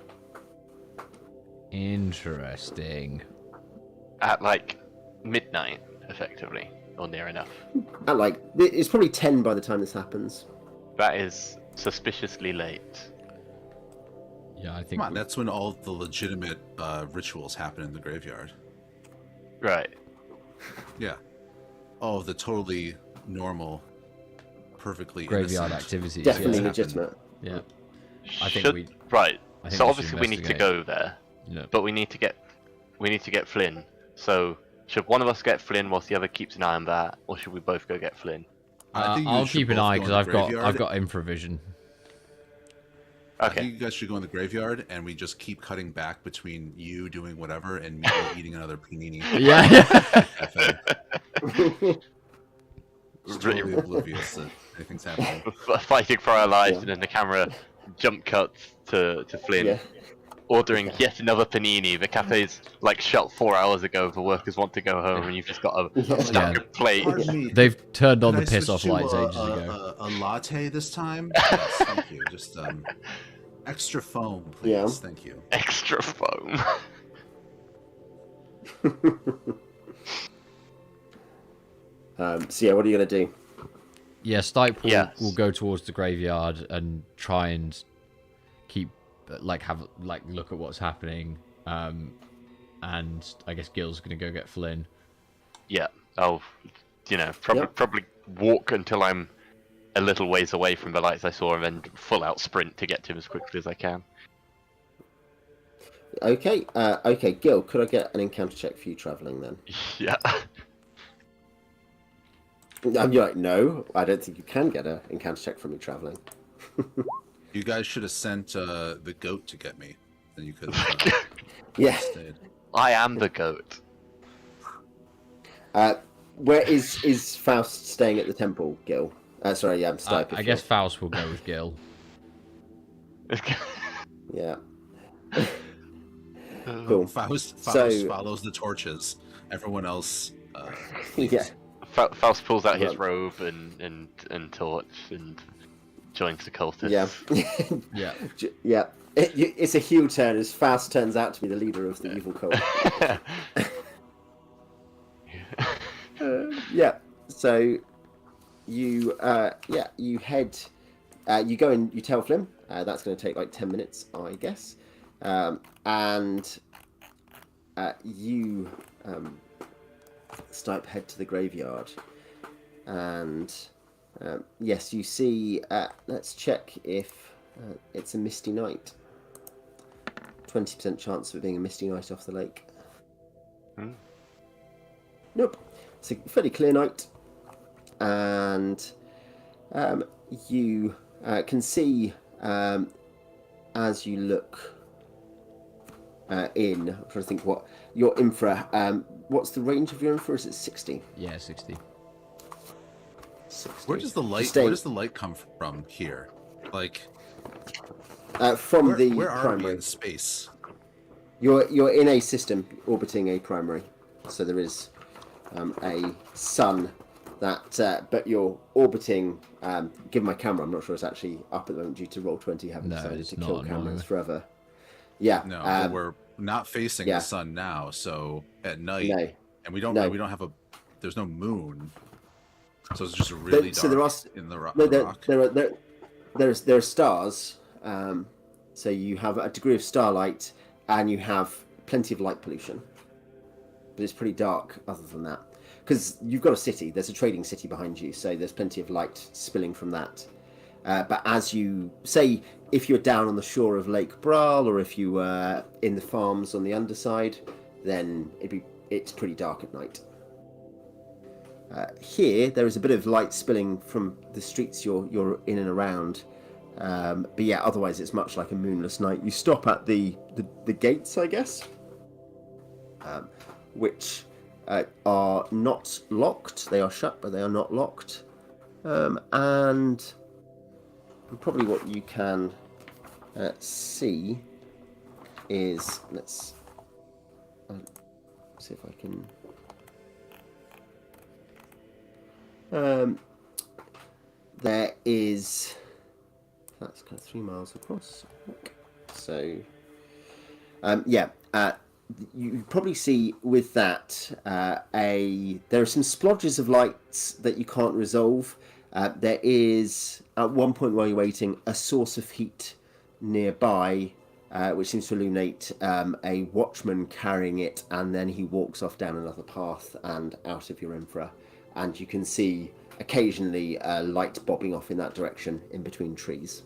Interesting. At like midnight, effectively, or near enough. It's probably 10 by the time this happens. That is suspiciously late. Yeah, I think. Come on, that's when all the legitimate rituals happen in the graveyard. Right. Yeah. Oh, the totally normal, perfectly graveyard innocent activities. Definitely yeah. legitimate. Yeah. I think we. Right. I think So we obviously we need to investigate. go there, Yeah. but we need to get Flynn. So should one of us get Flynn whilst the other keeps an eye on that, or should we both go get Flynn? I think you I'll should keep an both eye go in because the I've graveyard. got infravision. I Okay. think you guys should go in the graveyard, and we just keep cutting back between you doing whatever and me eating another panini. Yeah. Just totally oblivious that anything's happening. Fighting for our lives, and then the camera jump cuts to Flynn. Yeah. Ordering yet another panini. The cafe's like shut 4 hours ago. The workers want to go home, and you've just got a stack of plates. Pardon me. They've turned on Could the I piss off switch to lights ages ago. A latte this time? Yes, thank you. Just extra foam, please. Yeah. Thank you. Extra foam. So yeah, what are you gonna do? Yeah, Stype will, Yes. will go towards the graveyard and try and keep, look at what's happening. And I guess Gil's going to go get Flynn. Yeah, I'll, probably walk until I'm a little ways away from the lights I saw, and then full out sprint to get to him as quickly as I can. Okay, Gil, could I get an encounter check for you travelling then? Yeah. You're like, no, I don't think you can get an encounter check from me travelling. You guys should have sent the goat to get me. Then you could. Yeah. Stayed. I am the goat. Where is Faust staying at the temple, Gil? Sorry, yeah, I'm Stype. I guess Faust will go with Gil. Yeah. Cool. Faust So- follows the torches. Everyone else. Yeah. Faust pulls out his Well- robe and torch and joins the cultists. Yeah. Yeah. Yeah. It's a heel turn as Faust turns out to be the leader of the evil cult. Yeah. So you you head, you go and you tell Flynn. That's going to take like 10 minutes, I guess. And you Stype head to the graveyard, and yes, you see. Let's check if it's a misty night. 20% chance of it being a misty night off the lake. Nope. It's a fairly clear night, and you can see as you look in. I'm trying to think what your infra. What's the range of your infra? Is it 60? Yeah, 60. 60. Where does the light? Stay- Where does the light come from here? Like, from where, the where are we primary? in space? You're in a system orbiting a primary, so there is a sun that, but you're orbiting. Given my camera, I'm not sure it's actually up at the moment due to Roll20 having No, decided it's to not, kill annoyingly. cameras forever. Yeah. No, but um, we're not facing yeah. the sun now. So at night, no. and we don't have a. There's no moon, so it's just really There- dark so there are in the, No, the rock. there are stars. So you have a degree of starlight, and you have plenty of light pollution. But it's pretty dark other than that, because you've got a city. There's a trading city behind you, so there's plenty of light spilling from that. But as you say, if you're down on the shore of Lake Bral, or if you were in the farms on the underside, then it's pretty dark at night. Here, there is a bit of light spilling from the streets you're in and around. But yeah, otherwise it's much like a moonless night. You stop at the gates, I guess, which are not locked. They are shut, but they are not locked. And probably what you can see is, let's see if I can. There is. That's kind of 3 miles across. So, you probably see with that there are some splodges of lights that you can't resolve. There is at one point while you're waiting a source of heat nearby, which seems to illuminate a watchman carrying it, and then he walks off down another path and out of your infra, and you can see occasionally light bobbing off in that direction in between trees.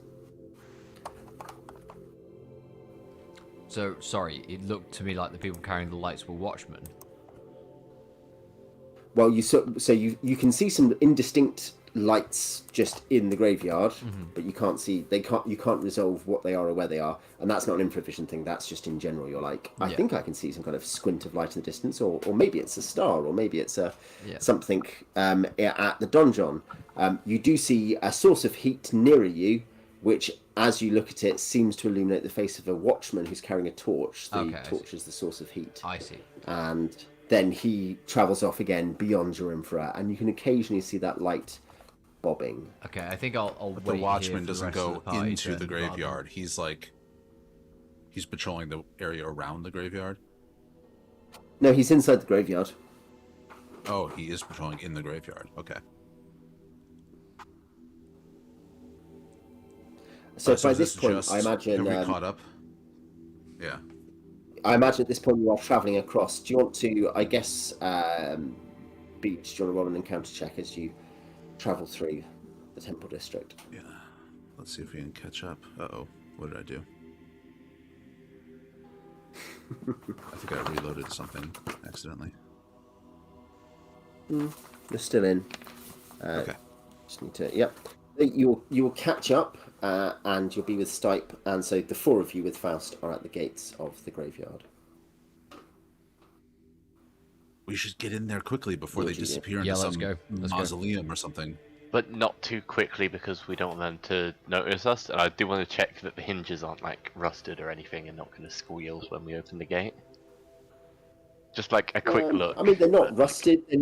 So, sorry, it looked to me like the people carrying the lights were watchmen. Well, you can see some indistinct lights just in the graveyard, but you can't see. You can't resolve what they are or where they are, and that's not an infravision thing. That's just in general. You're like, I think I can see some kind of squint of light in the distance, or maybe it's a star, or maybe it's something at the donjon. You do see a source of heat nearer you, which, as you look at it, seems to illuminate the face of a watchman who's carrying a torch. The torch is the source of heat. I see. And then he travels off again beyond your infra, and you can occasionally see that light bobbing. Okay, I think I'll wait. The here watchman for the doesn't rest of go the party into to the rather- graveyard. He's patrolling the area around the graveyard. No, he's inside the graveyard. Oh, he is patrolling in the graveyard. Okay. So by is this point, just- I imagine have we caught up? Yeah. I imagine at this point you are travelling across. Do you want to, I guess, Beach, do you want to roll an encounter check as you travel through the Temple District? Yeah. Let's see if we can catch up. Uh-oh. What did I do? I think I reloaded something accidentally. You're still in. Okay. Just need to, yep. You will catch up, and you'll be with Stype, and so the four of you with Faust are at the gates of the graveyard. We should get in there quickly before Yeah, they disappear yeah, into let's some go. Let's go. mausoleum or something. But not too quickly because we don't want them to notice us. And I do want to check that the hinges aren't like rusted or anything and not going to squeal when we open the gate. Just like a quick look. I mean, they're not rusted. They've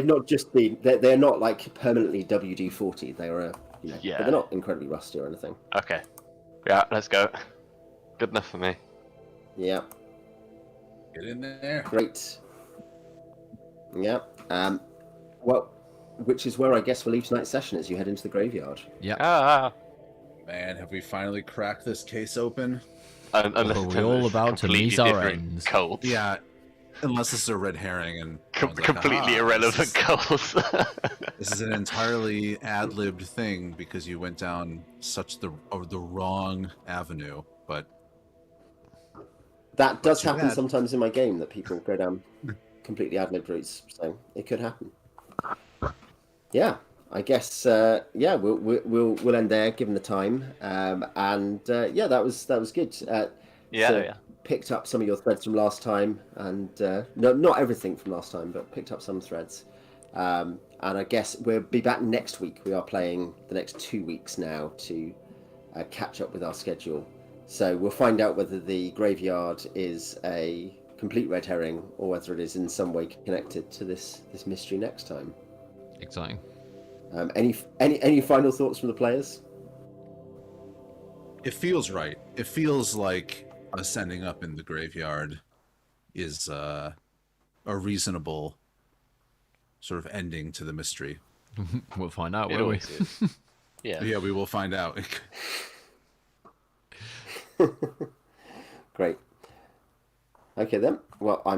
not just been. They're not like permanently WD-40. They are, but Yeah. they're not incredibly rusty or anything. Okay. Yeah, let's go. Good enough for me. Yeah. Get in there. Great. Yeah. Well, which is where I guess we'll leave tonight's session as you head into the graveyard. Yeah. Ah. Man, have we finally cracked this case open? Unless Are it's we all about to completely meet our different ends? cult. Yeah. Unless this is a red herring and everyone's like, Completely "Ah, irrelevant cults. This is an entirely ad-libbed thing because you went down such the wrong avenue. But That does too happen bad. sometimes in my game that people go down completely ad-lib routes, so it could happen. Yeah, I guess. Yeah, we'll end there given the time. Yeah, that was good. yeah. Picked up some of your threads from last time, and no, not everything from last time, but picked up some threads. And I guess we'll be back next week. We are playing the next 2 weeks now to catch up with our schedule. So we'll find out whether the graveyard is a complete red herring or whether it is in some way connected to this mystery next time. Exciting. Any final thoughts from the players? it feels right. It feels like us ending up in the graveyard is a reasonable sort of ending to the mystery. We'll find out, It won't we? always is. Yeah. Yeah, we will find out. Great. Okay then. Well, I'm